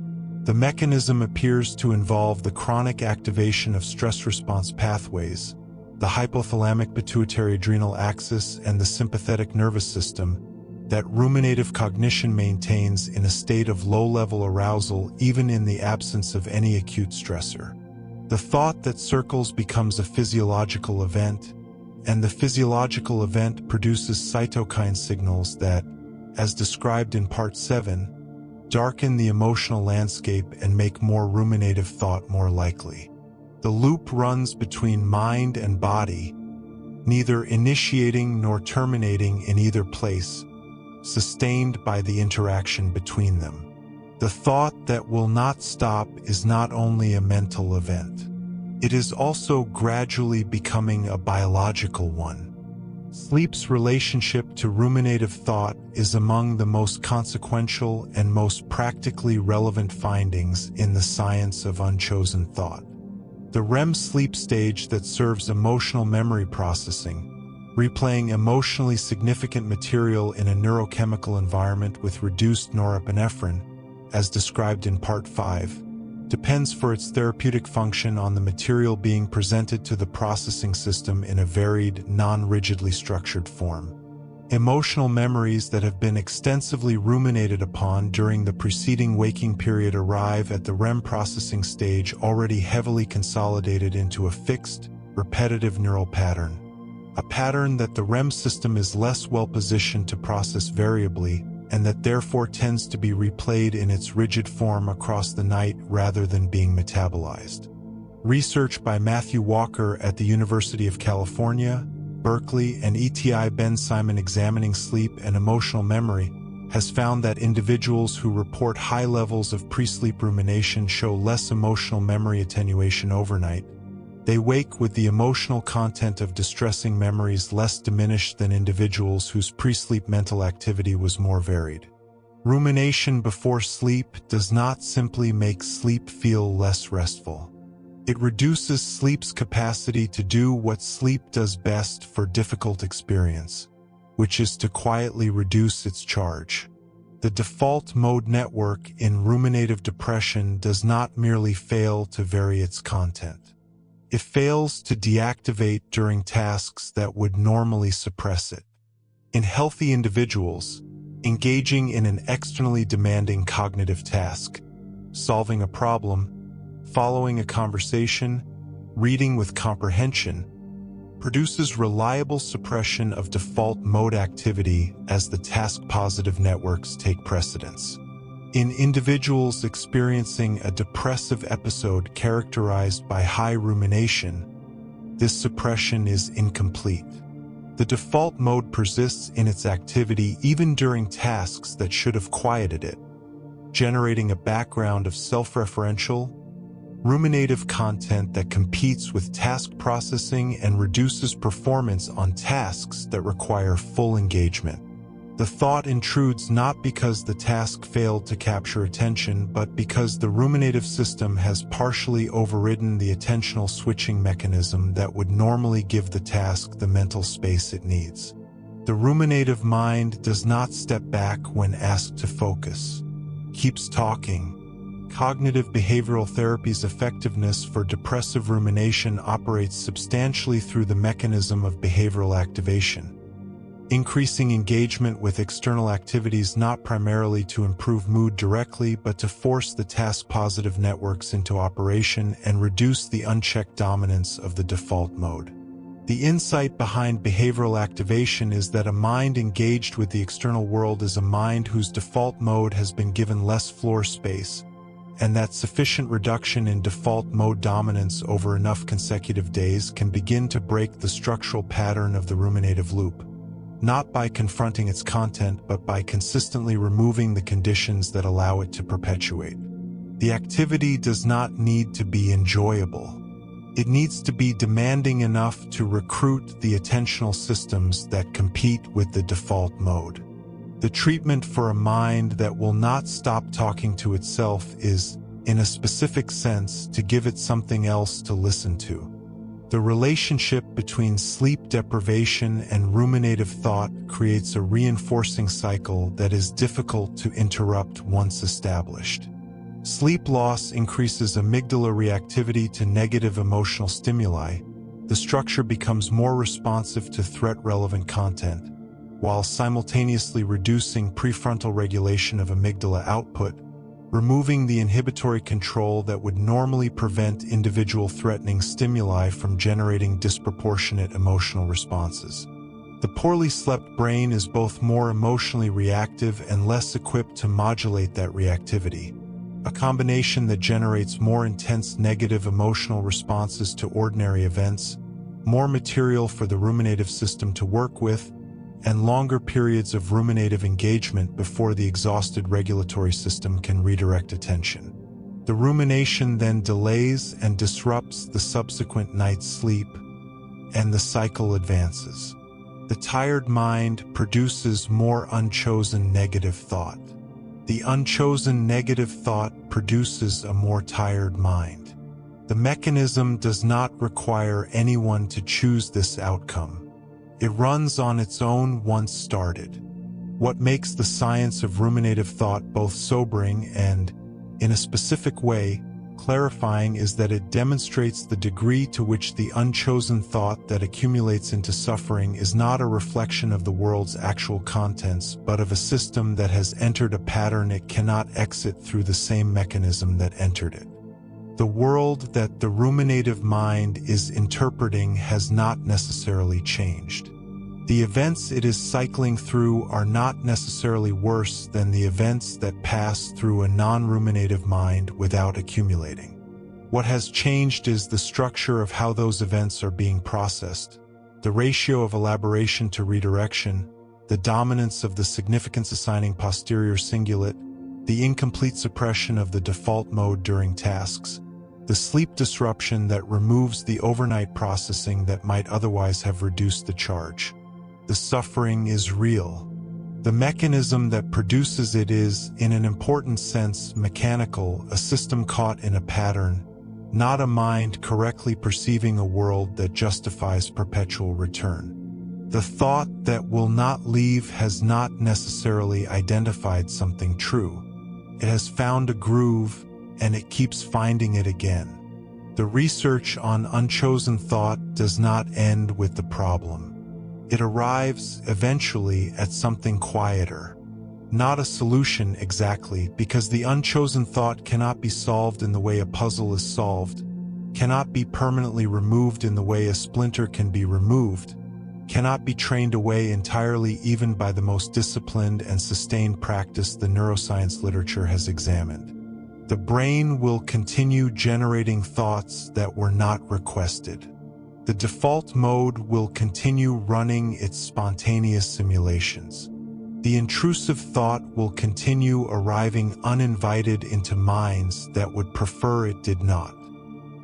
The mechanism appears to involve the chronic activation of stress response pathways, the hypothalamic pituitary adrenal axis and the sympathetic nervous system, that ruminative cognition maintains in a state of low-level arousal even in the absence of any acute stressor. The thought that circles becomes a physiological event, and the physiological event produces cytokine signals that, as described in Part 7, darken the emotional landscape and make more ruminative thought more likely. The loop runs between mind and body, neither initiating nor terminating in either place, sustained by the interaction between them. The thought that will not stop is not only a mental event. It is also gradually becoming a biological one. Sleep's relationship to ruminative thought is among the most consequential and most practically relevant findings in the science of unchosen thought. The REM sleep stage that serves emotional memory processing, replaying emotionally significant material in a neurochemical environment with reduced norepinephrine, as described in Part 5, depends for its therapeutic function on the material being presented to the processing system in a varied, non-rigidly structured form. Emotional memories that have been extensively ruminated upon during the preceding waking period arrive at the REM processing stage already heavily consolidated into a fixed, repetitive neural pattern. A pattern that the REM system is less well positioned to process variably, and that therefore tends to be replayed in its rigid form across the night rather than being metabolized. Research by Matthew Walker at the University of California, Berkeley, and E.T.I. Ben Simon examining sleep and emotional memory has found that individuals who report high levels of pre-sleep rumination show less emotional memory attenuation overnight. They wake with the emotional content of distressing memories less diminished than individuals whose pre-sleep mental activity was more varied. Rumination before sleep does not simply make sleep feel less restful. It reduces sleep's capacity to do what sleep does best for difficult experience, which is to quietly reduce its charge. The default mode network in ruminative depression does not merely fail to vary its content. It fails to deactivate during tasks that would normally suppress it. In healthy individuals, engaging in an externally demanding cognitive task, solving a problem, following a conversation, reading with comprehension, produces reliable suppression of default mode activity as the task-positive networks take precedence. In individuals experiencing a depressive episode characterized by high rumination, this suppression is incomplete. The default mode persists in its activity even during tasks that should have quieted it, generating a background of self-referential, ruminative content that competes with task processing and reduces performance on tasks that require full engagement. The thought intrudes not because the task failed to capture attention, but because the ruminative system has partially overridden the attentional switching mechanism that would normally give the task the mental space it needs. The ruminative mind does not step back when asked to focus. Keeps talking. Cognitive behavioral therapy's effectiveness for depressive rumination operates substantially through the mechanism of behavioral activation. Increasing engagement with external activities not primarily to improve mood directly, but to force the task-positive networks into operation and reduce the unchecked dominance of the default mode. The insight behind behavioral activation is that a mind engaged with the external world is a mind whose default mode has been given less floor space, and that sufficient reduction in default mode dominance over enough consecutive days can begin to break the structural pattern of the ruminative loop. not by confronting its content, but by consistently removing the conditions that allow it to perpetuate. The activity does not need to be enjoyable. It needs to be demanding enough to recruit the attentional systems that compete with the default mode. The treatment for a mind that will not stop talking to itself is, in a specific sense, to give it something else to listen to. The relationship between sleep deprivation and ruminative thought creates a reinforcing cycle that is difficult to interrupt once established. Sleep loss increases amygdala reactivity to negative emotional stimuli. The structure becomes more responsive to threat-relevant content, while simultaneously reducing prefrontal regulation of amygdala output, removing the inhibitory control that would normally prevent individual threatening stimuli from generating disproportionate emotional responses. The poorly slept brain is both more emotionally reactive and less equipped to modulate that reactivity, a combination that generates more intense negative emotional responses to ordinary events, more material for the ruminative system to work with, and longer periods of ruminative engagement before the exhausted regulatory system can redirect attention. The rumination then delays and disrupts the subsequent night's sleep, and the cycle advances. The tired mind produces more unchosen negative thought. The unchosen negative thought produces a more tired mind. The mechanism does not require anyone to choose this outcome. It runs on its own once started. What makes the science of ruminative thought both sobering and, in a specific way, clarifying is that it demonstrates the degree to which the unchosen thought that accumulates into suffering is not a reflection of the world's actual contents, but of a system that has entered a pattern it cannot exit through the same mechanism that entered it. The world that the ruminative mind is interpreting has not necessarily changed. The events it is cycling through are not necessarily worse than the events that pass through a non-ruminative mind without accumulating. What has changed is the structure of how those events are being processed, the ratio of elaboration to redirection, the dominance of the significance-assigning posterior cingulate, the incomplete suppression of the default mode during tasks, the sleep disruption that removes the overnight processing that might otherwise have reduced the charge. The suffering is real. The mechanism that produces it is, in an important sense, mechanical, a system caught in a pattern, not a mind correctly perceiving a world that justifies perpetual return. The thought that will not leave has not necessarily identified something true. It has found a groove, and it keeps finding it again. The research on unchosen thought does not end with the problem. It arrives, eventually, at something quieter. Not a solution exactly, because the unchosen thought cannot be solved in the way a puzzle is solved, cannot be permanently removed in the way a splinter can be removed, cannot be trained away entirely even by the most disciplined and sustained practice the neuroscience literature has examined. The brain will continue generating thoughts that were not requested. The default mode will continue running its spontaneous simulations. The intrusive thought will continue arriving uninvited into minds that would prefer it did not.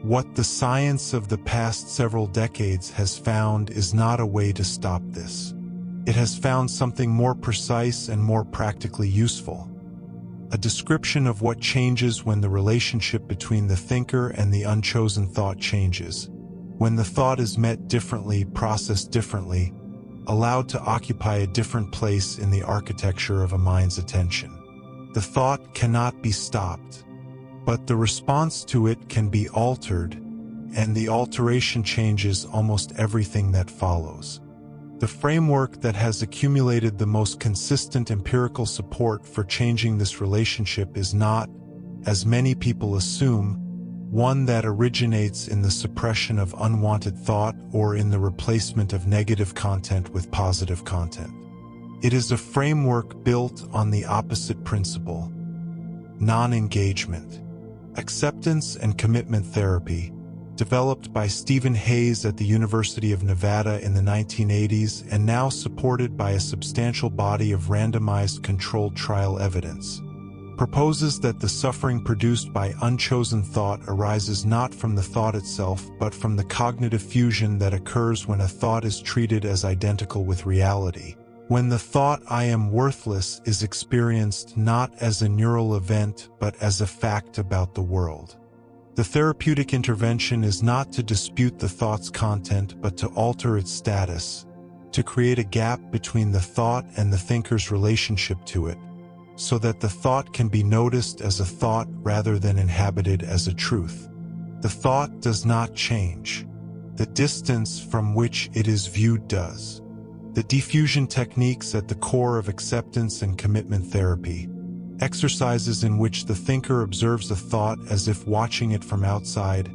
What the science of the past several decades has found is not a way to stop this. It has found something more precise and more practically useful. A description of what changes when the relationship between the thinker and the unchosen thought changes. When the thought is met differently, processed differently, allowed to occupy a different place in the architecture of a mind's attention. The thought cannot be stopped, but the response to it can be altered, and the alteration changes almost everything that follows. The framework that has accumulated the most consistent empirical support for changing this relationship is not, as many people assume, one that originates in the suppression of unwanted thought or in the replacement of negative content with positive content. It is a framework built on the opposite principle: non-engagement. Acceptance and commitment therapy, developed by Stephen Hayes at the University of Nevada in the 1980s and now supported by a substantial body of randomized controlled trial evidence, proposes that the suffering produced by unchosen thought arises not from the thought itself but from the cognitive fusion that occurs when a thought is treated as identical with reality. When the thought "I am worthless" is experienced not as a neural event but as a fact about the world. The therapeutic intervention is not to dispute the thought's content but to alter its status, to create a gap between the thought and the thinker's relationship to it, so that the thought can be noticed as a thought rather than inhabited as a truth. The thought does not change. The distance from which it is viewed does. The diffusion techniques at the core of acceptance and commitment therapy, exercises in which the thinker observes a thought as if watching it from outside,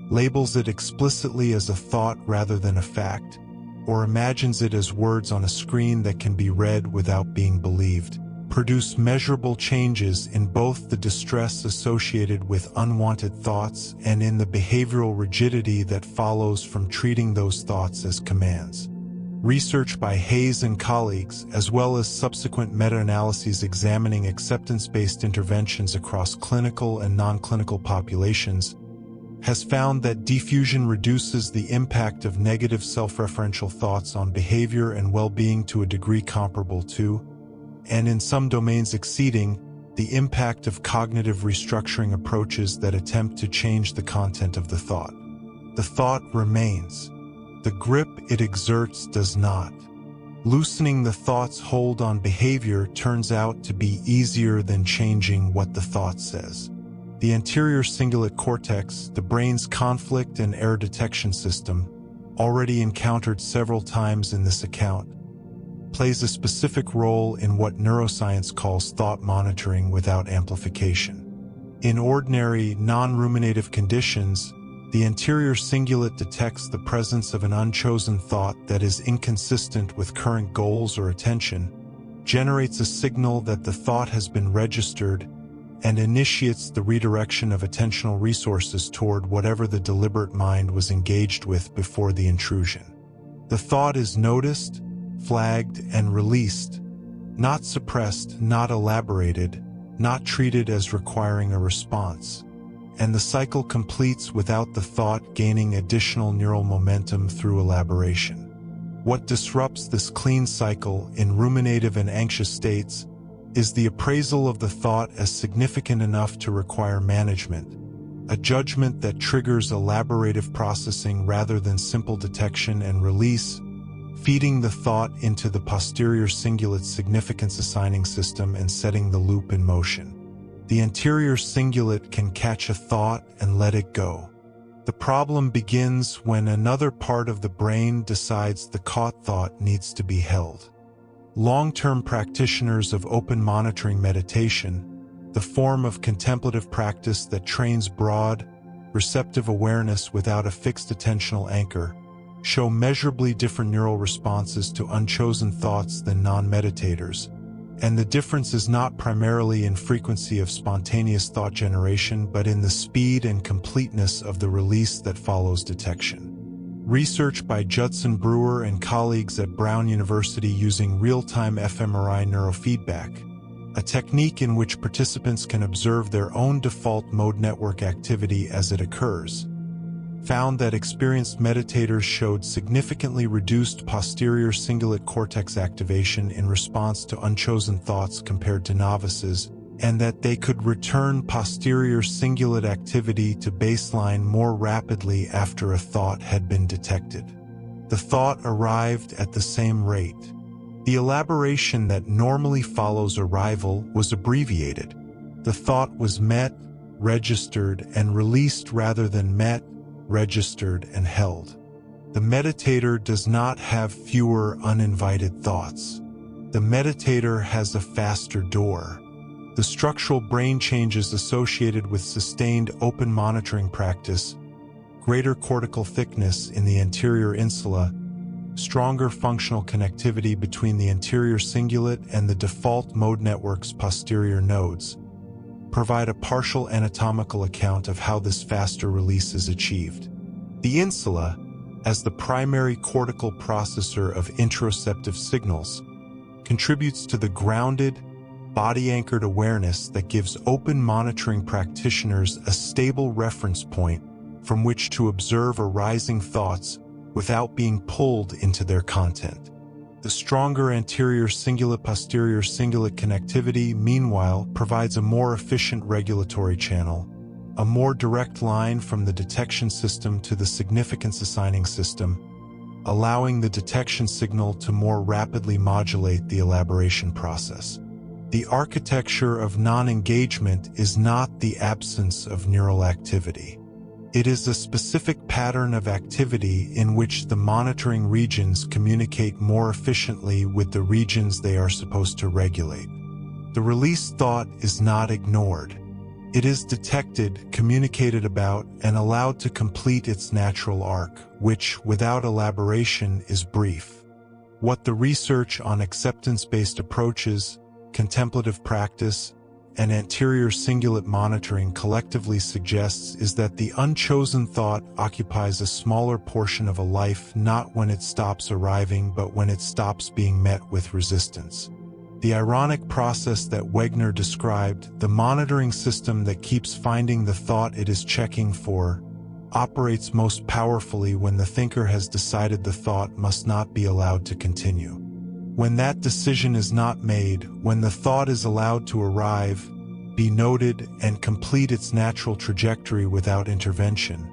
labels it explicitly as a thought rather than a fact, or imagines it as words on a screen that can be read without being believed, produce measurable changes in both the distress associated with unwanted thoughts and in the behavioral rigidity that follows from treating those thoughts as commands. Research by Hayes and colleagues, as well as subsequent meta-analyses examining acceptance-based interventions across clinical and non-clinical populations, has found that diffusion reduces the impact of negative self-referential thoughts on behavior and well-being to a degree comparable to, and in some domains exceeding, the impact of cognitive restructuring approaches that attempt to change the content of the thought. The thought remains. The grip it exerts does not. Loosening the thought's hold on behavior turns out to be easier than changing what the thought says. The anterior cingulate cortex, the brain's conflict and error detection system, already encountered several times in this account, plays a specific role in what neuroscience calls thought monitoring without amplification. In ordinary, non-ruminative conditions, the anterior cingulate detects the presence of an unchosen thought that is inconsistent with current goals or attention, generates a signal that the thought has been registered, and initiates the redirection of attentional resources toward whatever the deliberate mind was engaged with before the intrusion. The thought is noticed, flagged, and released, not suppressed, not elaborated, not treated as requiring a response. And the cycle completes without the thought gaining additional neural momentum through elaboration. What disrupts this clean cycle in ruminative and anxious states is the appraisal of the thought as significant enough to require management, a judgment that triggers elaborative processing rather than simple detection and release, feeding the thought into the posterior cingulate significance assigning system and setting the loop in motion. The anterior cingulate can catch a thought and let it go. The problem begins when another part of the brain decides the caught thought needs to be held. Long-term practitioners of open monitoring meditation, the form of contemplative practice that trains broad, receptive awareness without a fixed attentional anchor, show measurably different neural responses to unchosen thoughts than non-meditators, and the difference is not primarily in frequency of spontaneous thought generation but in the speed and completeness of the release that follows detection. Research by Judson Brewer and colleagues at Brown University using real-time fMRI neurofeedback, a technique in which participants can observe their own default mode network activity as it occurs, found that experienced meditators showed significantly reduced posterior cingulate cortex activation in response to unchosen thoughts compared to novices, and that they could return posterior cingulate activity to baseline more rapidly after a thought had been detected. The thought arrived at the same rate. The elaboration that normally follows arrival was abbreviated. The thought was met, registered, and released rather than met, registered, and held. The meditator does not have fewer uninvited thoughts. The meditator has a faster door. The structural brain changes associated with sustained open monitoring practice, greater cortical thickness in the anterior insula, stronger functional connectivity between the anterior cingulate and the default mode network's posterior nodes, provide a partial anatomical account of how this faster release is achieved. The insula, as the primary cortical processor of interoceptive signals, contributes to the grounded, body-anchored awareness that gives open monitoring practitioners a stable reference point from which to observe arising thoughts without being pulled into their content. The stronger anterior cingulate-posterior cingulate connectivity, meanwhile, provides a more efficient regulatory channel, a more direct line from the detection system to the significance assigning system, allowing the detection signal to more rapidly modulate the elaboration process. The architecture of non-engagement is not the absence of neural activity. It is a specific pattern of activity in which the monitoring regions communicate more efficiently with the regions they are supposed to regulate. The released thought is not ignored. It is detected, communicated about, and allowed to complete its natural arc, which, without elaboration, is brief. What the research on acceptance-based approaches, contemplative practice, and anterior cingulate monitoring collectively suggests is that the unchosen thought occupies a smaller portion of a life not when it stops arriving but when it stops being met with resistance. The ironic process that Wegner described, the monitoring system that keeps finding the thought it is checking for, operates most powerfully when the thinker has decided the thought must not be allowed to continue. When that decision is not made, when the thought is allowed to arrive, be noted, and complete its natural trajectory without intervention,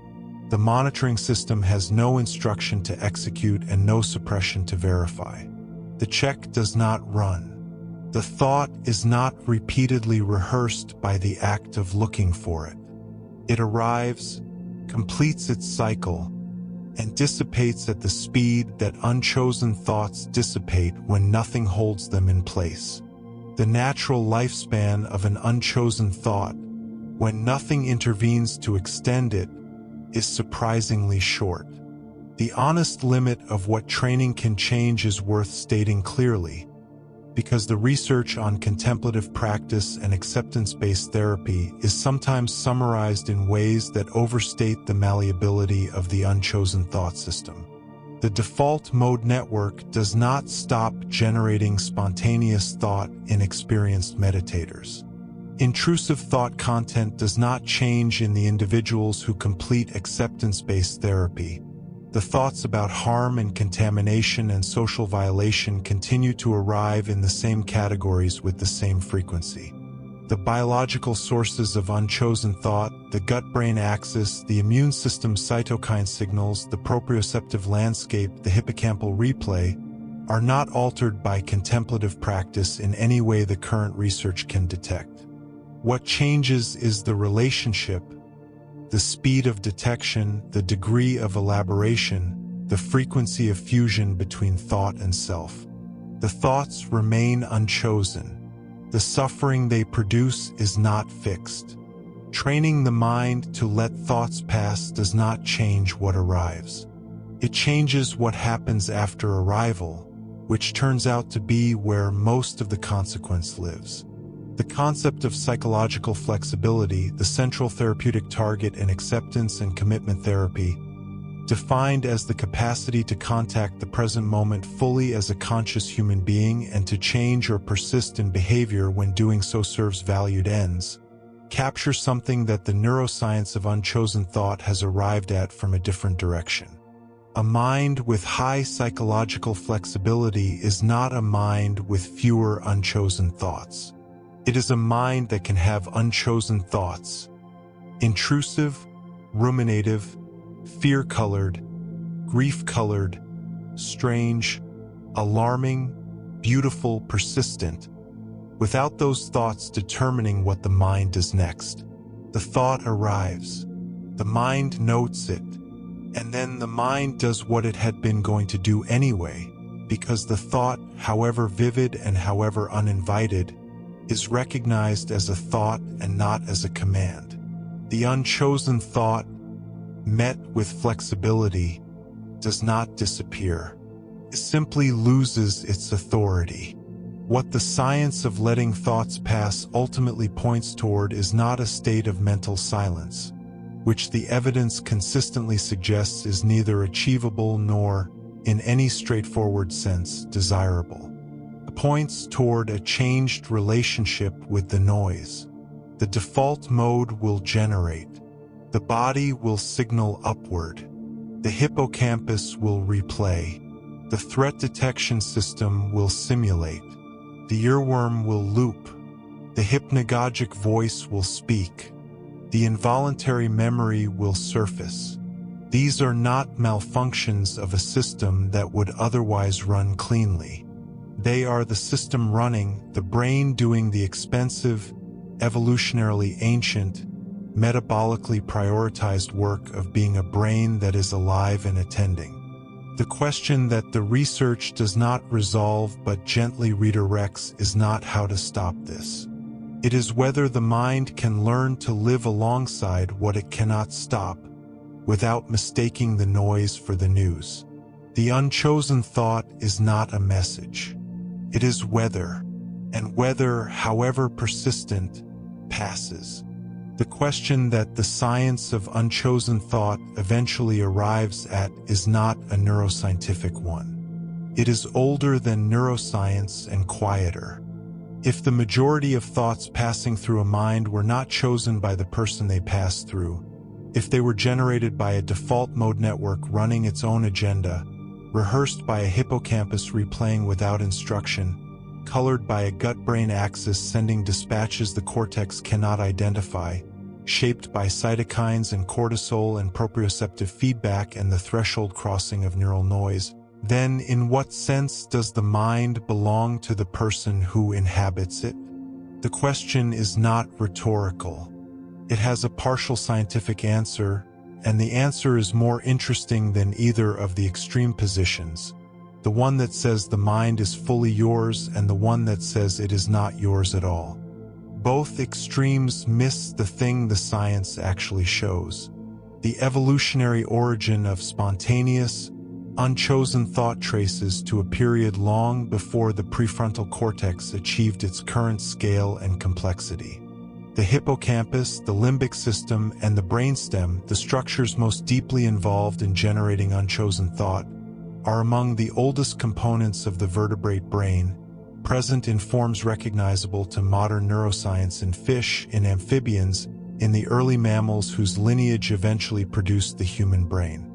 the monitoring system has no instruction to execute and no suppression to verify. The check does not run. The thought is not repeatedly rehearsed by the act of looking for it. It arrives, completes its cycle, and dissipates at the speed that unchosen thoughts dissipate when nothing holds them in place. The natural lifespan of an unchosen thought, when nothing intervenes to extend it, is surprisingly short. The honest limit of what training can change is worth stating clearly, because the research on contemplative practice and acceptance-based therapy is sometimes summarized in ways that overstate the malleability of the unchosen thought system. The default mode network does not stop generating spontaneous thought in experienced meditators. Intrusive thought content does not change in the individuals who complete acceptance-based therapy. The thoughts about harm and contamination and social violation continue to arrive in the same categories with the same frequency. The biological sources of unchosen thought, the gut-brain axis, the immune system cytokine signals, the proprioceptive landscape, the hippocampal replay, are not altered by contemplative practice in any way the current research can detect. What changes is the relationship, the speed of detection, the degree of elaboration, the frequency of fusion between thought and self. The thoughts remain unchosen. The suffering they produce is not fixed. Training the mind to let thoughts pass does not change what arrives. It changes what happens after arrival, which turns out to be where most of the consequence lives. The concept of psychological flexibility, the central therapeutic target in acceptance and commitment therapy, defined as the capacity to contact the present moment fully as a conscious human being and to change or persist in behavior when doing so serves valued ends, captures something that the neuroscience of unchosen thought has arrived at from a different direction. A mind with high psychological flexibility is not a mind with fewer unchosen thoughts. It is a mind that can have unchosen thoughts, intrusive, ruminative, fear-colored, grief-colored, strange, alarming, beautiful, persistent, without those thoughts determining what the mind does next. The thought arrives, the mind notes it, and then the mind does what it had been going to do anyway, because the thought, however vivid and however uninvited, is recognized as a thought and not as a command. The unchosen thought, met with flexibility, does not disappear. It simply loses its authority. What the science of letting thoughts pass ultimately points toward is not a state of mental silence. which the evidence consistently suggests is neither achievable nor, in any straightforward sense, desirable. It points toward a changed relationship with the noise. The default mode will generate. The body will signal upward. The hippocampus will replay. The threat detection system will simulate. The earworm will loop. The hypnagogic voice will speak. The involuntary memory will surface. These are not malfunctions of a system that would otherwise run cleanly. They are the system running, the brain doing the expensive, evolutionarily ancient, metabolically prioritized work of being a brain that is alive and attending. The question that the research does not resolve but gently redirects is not how to stop this. It is whether the mind can learn to live alongside what it cannot stop, without mistaking the noise for the news. The unchosen thought is not a message. It is weather, and weather, however persistent, passes. The question that the science of unchosen thought eventually arrives at is not a neuroscientific one. It is older than neuroscience and quieter. If the majority of thoughts passing through a mind were not chosen by the person they pass through, if they were generated by a default mode network running its own agenda, rehearsed by a hippocampus replaying without instruction, colored by a gut-brain axis sending dispatches the cortex cannot identify, shaped by cytokines and cortisol and proprioceptive feedback and the threshold crossing of neural noise, then in what sense does the mind belong to the person who inhabits it? The question is not rhetorical. It has a partial scientific answer, and the answer is more interesting than either of the extreme positions, the one that says the mind is fully yours and the one that says it is not yours at all. Both extremes miss the thing the science actually shows: the evolutionary origin of spontaneous, unchosen thought traces to a period long before the prefrontal cortex achieved its current scale and complexity. The hippocampus, the limbic system, and the brainstem, the structures most deeply involved in generating unchosen thought, are among the oldest components of the vertebrate brain, present in forms recognizable to modern neuroscience in fish, in amphibians, in the early mammals whose lineage eventually produced the human brain.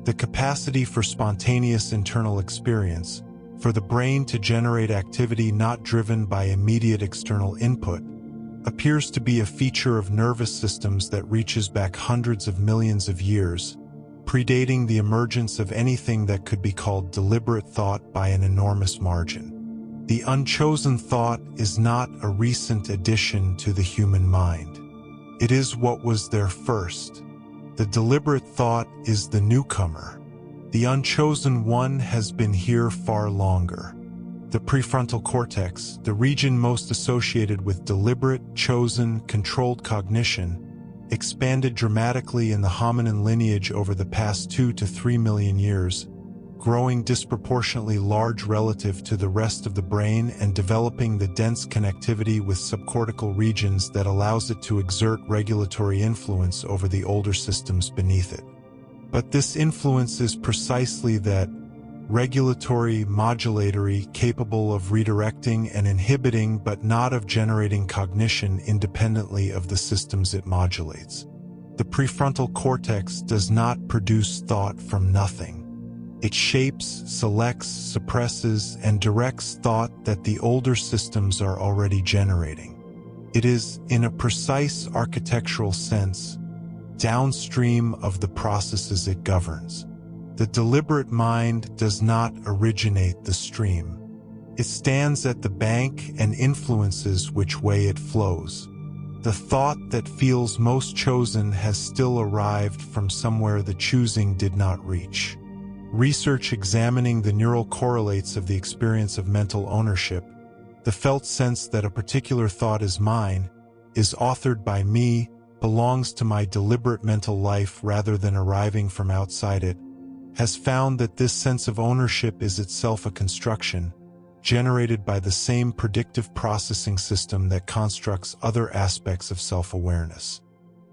The capacity for spontaneous internal experience, for the brain to generate activity not driven by immediate external input, appears to be a feature of nervous systems that reaches back hundreds of millions of years, predating the emergence of anything that could be called deliberate thought by an enormous margin. The unchosen thought is not a recent addition to the human mind. It is what was there first. The deliberate thought is the newcomer. The unchosen one has been here far longer. The prefrontal cortex, the region most associated with deliberate, chosen, controlled cognition, expanded dramatically in the hominin lineage over the past 2 to 3 million years, growing disproportionately large relative to the rest of the brain and developing the dense connectivity with subcortical regions that allows it to exert regulatory influence over the older systems beneath it. But this influence is precisely that: regulatory, modulatory, capable of redirecting and inhibiting but not of generating cognition independently of the systems it modulates. The prefrontal cortex does not produce thought from nothing. It shapes, selects, suppresses, and directs thought that the older systems are already generating. It is, in a precise architectural sense, downstream of the processes it governs. The deliberate mind does not originate the stream. It stands at the bank and influences which way it flows. The thought that feels most chosen has still arrived from somewhere the choosing did not reach. Research examining the neural correlates of the experience of mental ownership, the felt sense that a particular thought is mine, is authored by me, belongs to my deliberate mental life rather than arriving from outside it, has found that this sense of ownership is itself a construction, generated by the same predictive processing system that constructs other aspects of self-awareness.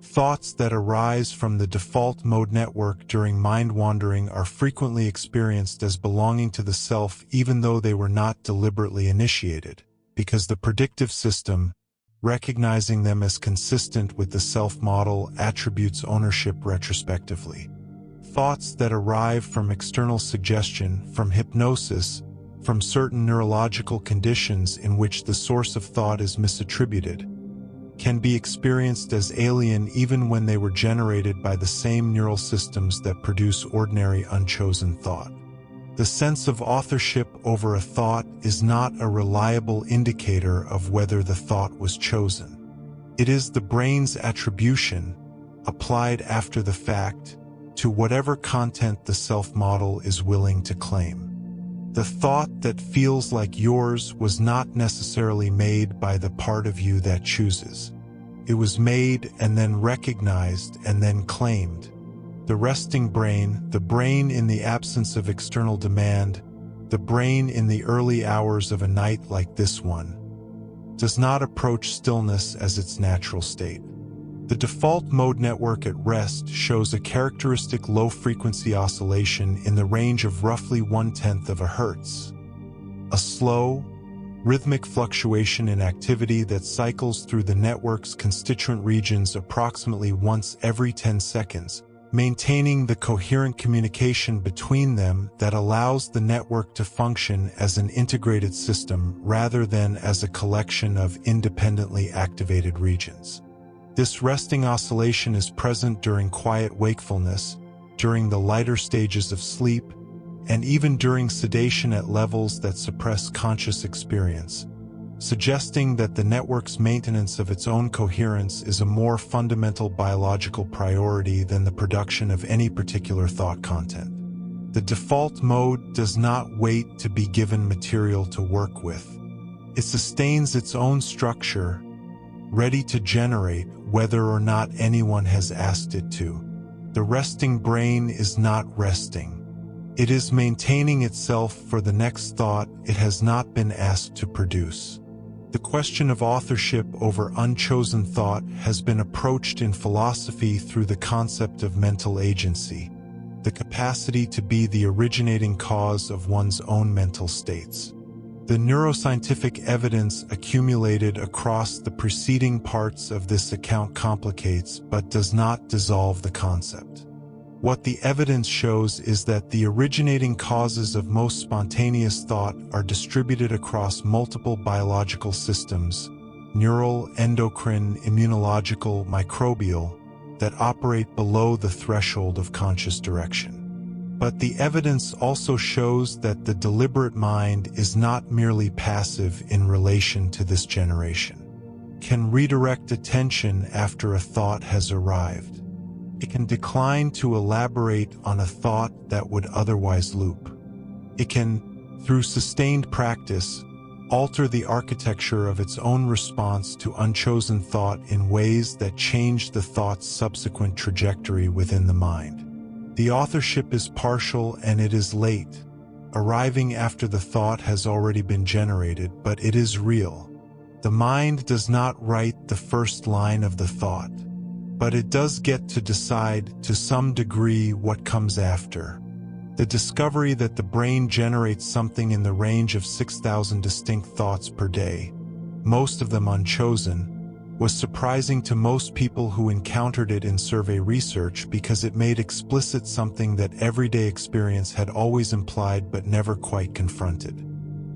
Thoughts that arise from the default mode network during mind wandering are frequently experienced as belonging to the self even though they were not deliberately initiated, because the predictive system, recognizing them as consistent with the self model, attributes ownership retrospectively. Thoughts that arrive from external suggestion, from hypnosis, from certain neurological conditions in which the source of thought is misattributed, can be experienced as alien even when they were generated by the same neural systems that produce ordinary unchosen thought. The sense of authorship over a thought is not a reliable indicator of whether the thought was chosen. It is the brain's attribution, applied after the fact, to whatever content the self-model is willing to claim. The thought that feels like yours was not necessarily made by the part of you that chooses. It was made and then recognized and then claimed. The resting brain, the brain in the absence of external demand, the brain in the early hours of a night like this one, does not approach stillness as its natural state. The default mode network at rest shows a characteristic low-frequency oscillation in the range of roughly 1/10 of a hertz. A slow, rhythmic fluctuation in activity that cycles through the network's constituent regions approximately once every 10 seconds, maintaining the coherent communication between them that allows the network to function as an integrated system rather than as a collection of independently activated regions. This resting oscillation is present during quiet wakefulness, during the lighter stages of sleep, and even during sedation at levels that suppress conscious experience, suggesting that the network's maintenance of its own coherence is a more fundamental biological priority than the production of any particular thought content. The default mode does not wait to be given material to work with. It sustains its own structure, ready to generate whether or not anyone has asked it to. The resting brain is not resting. It is maintaining itself for the next thought it has not been asked to produce. The question of authorship over unchosen thought has been approached in philosophy through the concept of mental agency, the capacity to be the originating cause of one's own mental states. The neuroscientific evidence accumulated across the preceding parts of this account complicates but does not dissolve the concept. What the evidence shows is that the originating causes of most spontaneous thought are distributed across multiple biological systems, neural, endocrine, immunological, microbial, that operate below the threshold of conscious direction. But the evidence also shows that the deliberate mind is not merely passive in relation to this generation. It can redirect attention after a thought has arrived. It can decline to elaborate on a thought that would otherwise loop. It can, through sustained practice, alter the architecture of its own response to unchosen thought in ways that change the thought's subsequent trajectory within the mind. The authorship is partial and it is late, arriving after the thought has already been generated, but it is real. The mind does not write the first line of the thought, but it does get to decide to some degree what comes after. The discovery that the brain generates something in the range of 6,000 distinct thoughts per day, most of them unchosen, was surprising to most people who encountered it in survey research because it made explicit something that everyday experience had always implied but never quite confronted.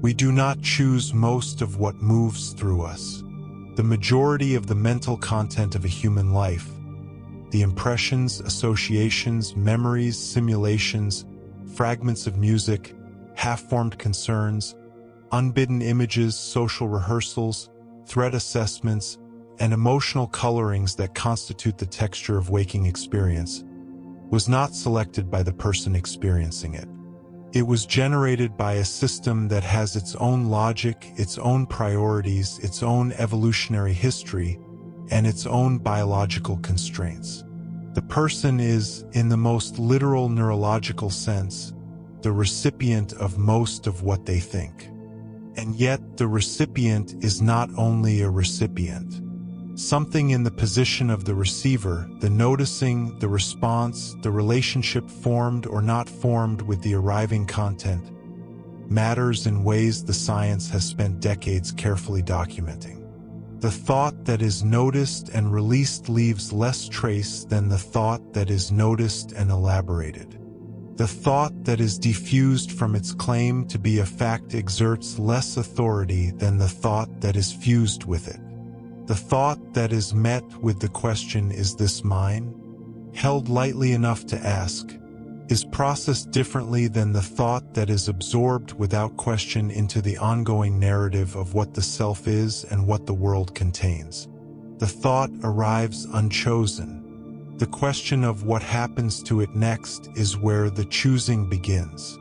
We do not choose most of what moves through us. The majority of the mental content of a human life, the impressions, associations, memories, simulations, fragments of music, half-formed concerns, unbidden images, social rehearsals, threat assessments, and emotional colorings that constitute the texture of waking experience, was not selected by the person experiencing it. It was generated by a system that has its own logic, its own priorities, its own evolutionary history, and its own biological constraints. The person is, in the most literal neurological sense, the recipient of most of what they think. And yet, the recipient is not only a recipient. Something in the position of the receiver, the noticing, the response, the relationship formed or not formed with the arriving content, matters in ways the science has spent decades carefully documenting. The thought that is noticed and released leaves less trace than the thought that is noticed and elaborated. The thought that is diffused from its claim to be a fact exerts less authority than the thought that is fused with it. The thought that is met with the question, "Is this mine?" held lightly enough to ask, is processed differently than the thought that is absorbed without question into the ongoing narrative of what the self is and what the world contains. The thought arrives unchosen. The question of what happens to it next is where the choosing begins.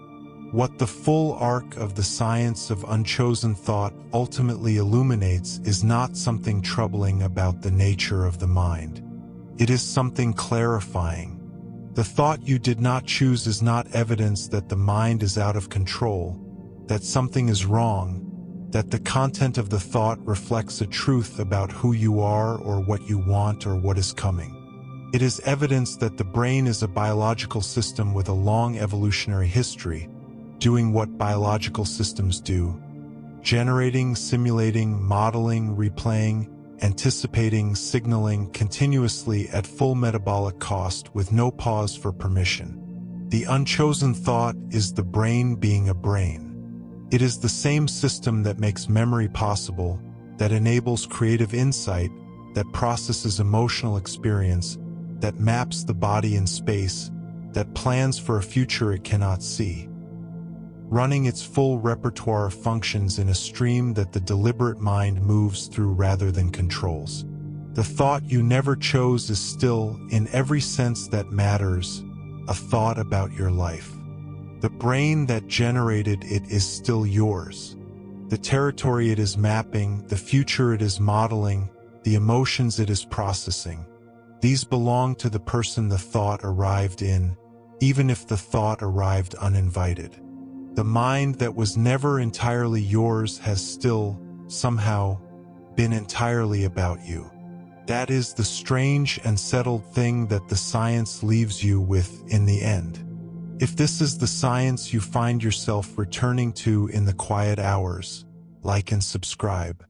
What the full arc of the science of unchosen thought ultimately illuminates is not something troubling about the nature of the mind. It is something clarifying. The thought you did not choose is not evidence that the mind is out of control, that something is wrong, that the content of the thought reflects a truth about who you are or what you want or what is coming. It is evidence that the brain is a biological system with a long evolutionary history, doing what biological systems do: generating, simulating, modeling, replaying, anticipating, signaling continuously at full metabolic cost with no pause for permission. The unchosen thought is the brain being a brain. It is the same system that makes memory possible, that enables creative insight, that processes emotional experience, that maps the body in space, that plans for a future it cannot see. Running its full repertoire of functions in a stream that the deliberate mind moves through rather than controls. The thought you never chose is still, in every sense that matters, a thought about your life. The brain that generated it is still yours. The territory it is mapping, the future it is modeling, the emotions it is processing, these belong to the person the thought arrived in, even if the thought arrived uninvited. The mind that was never entirely yours has still, somehow, been entirely about you. That is the strange and settled thing that the science leaves you with in the end. If this is the science you find yourself returning to in the quiet hours, like and subscribe.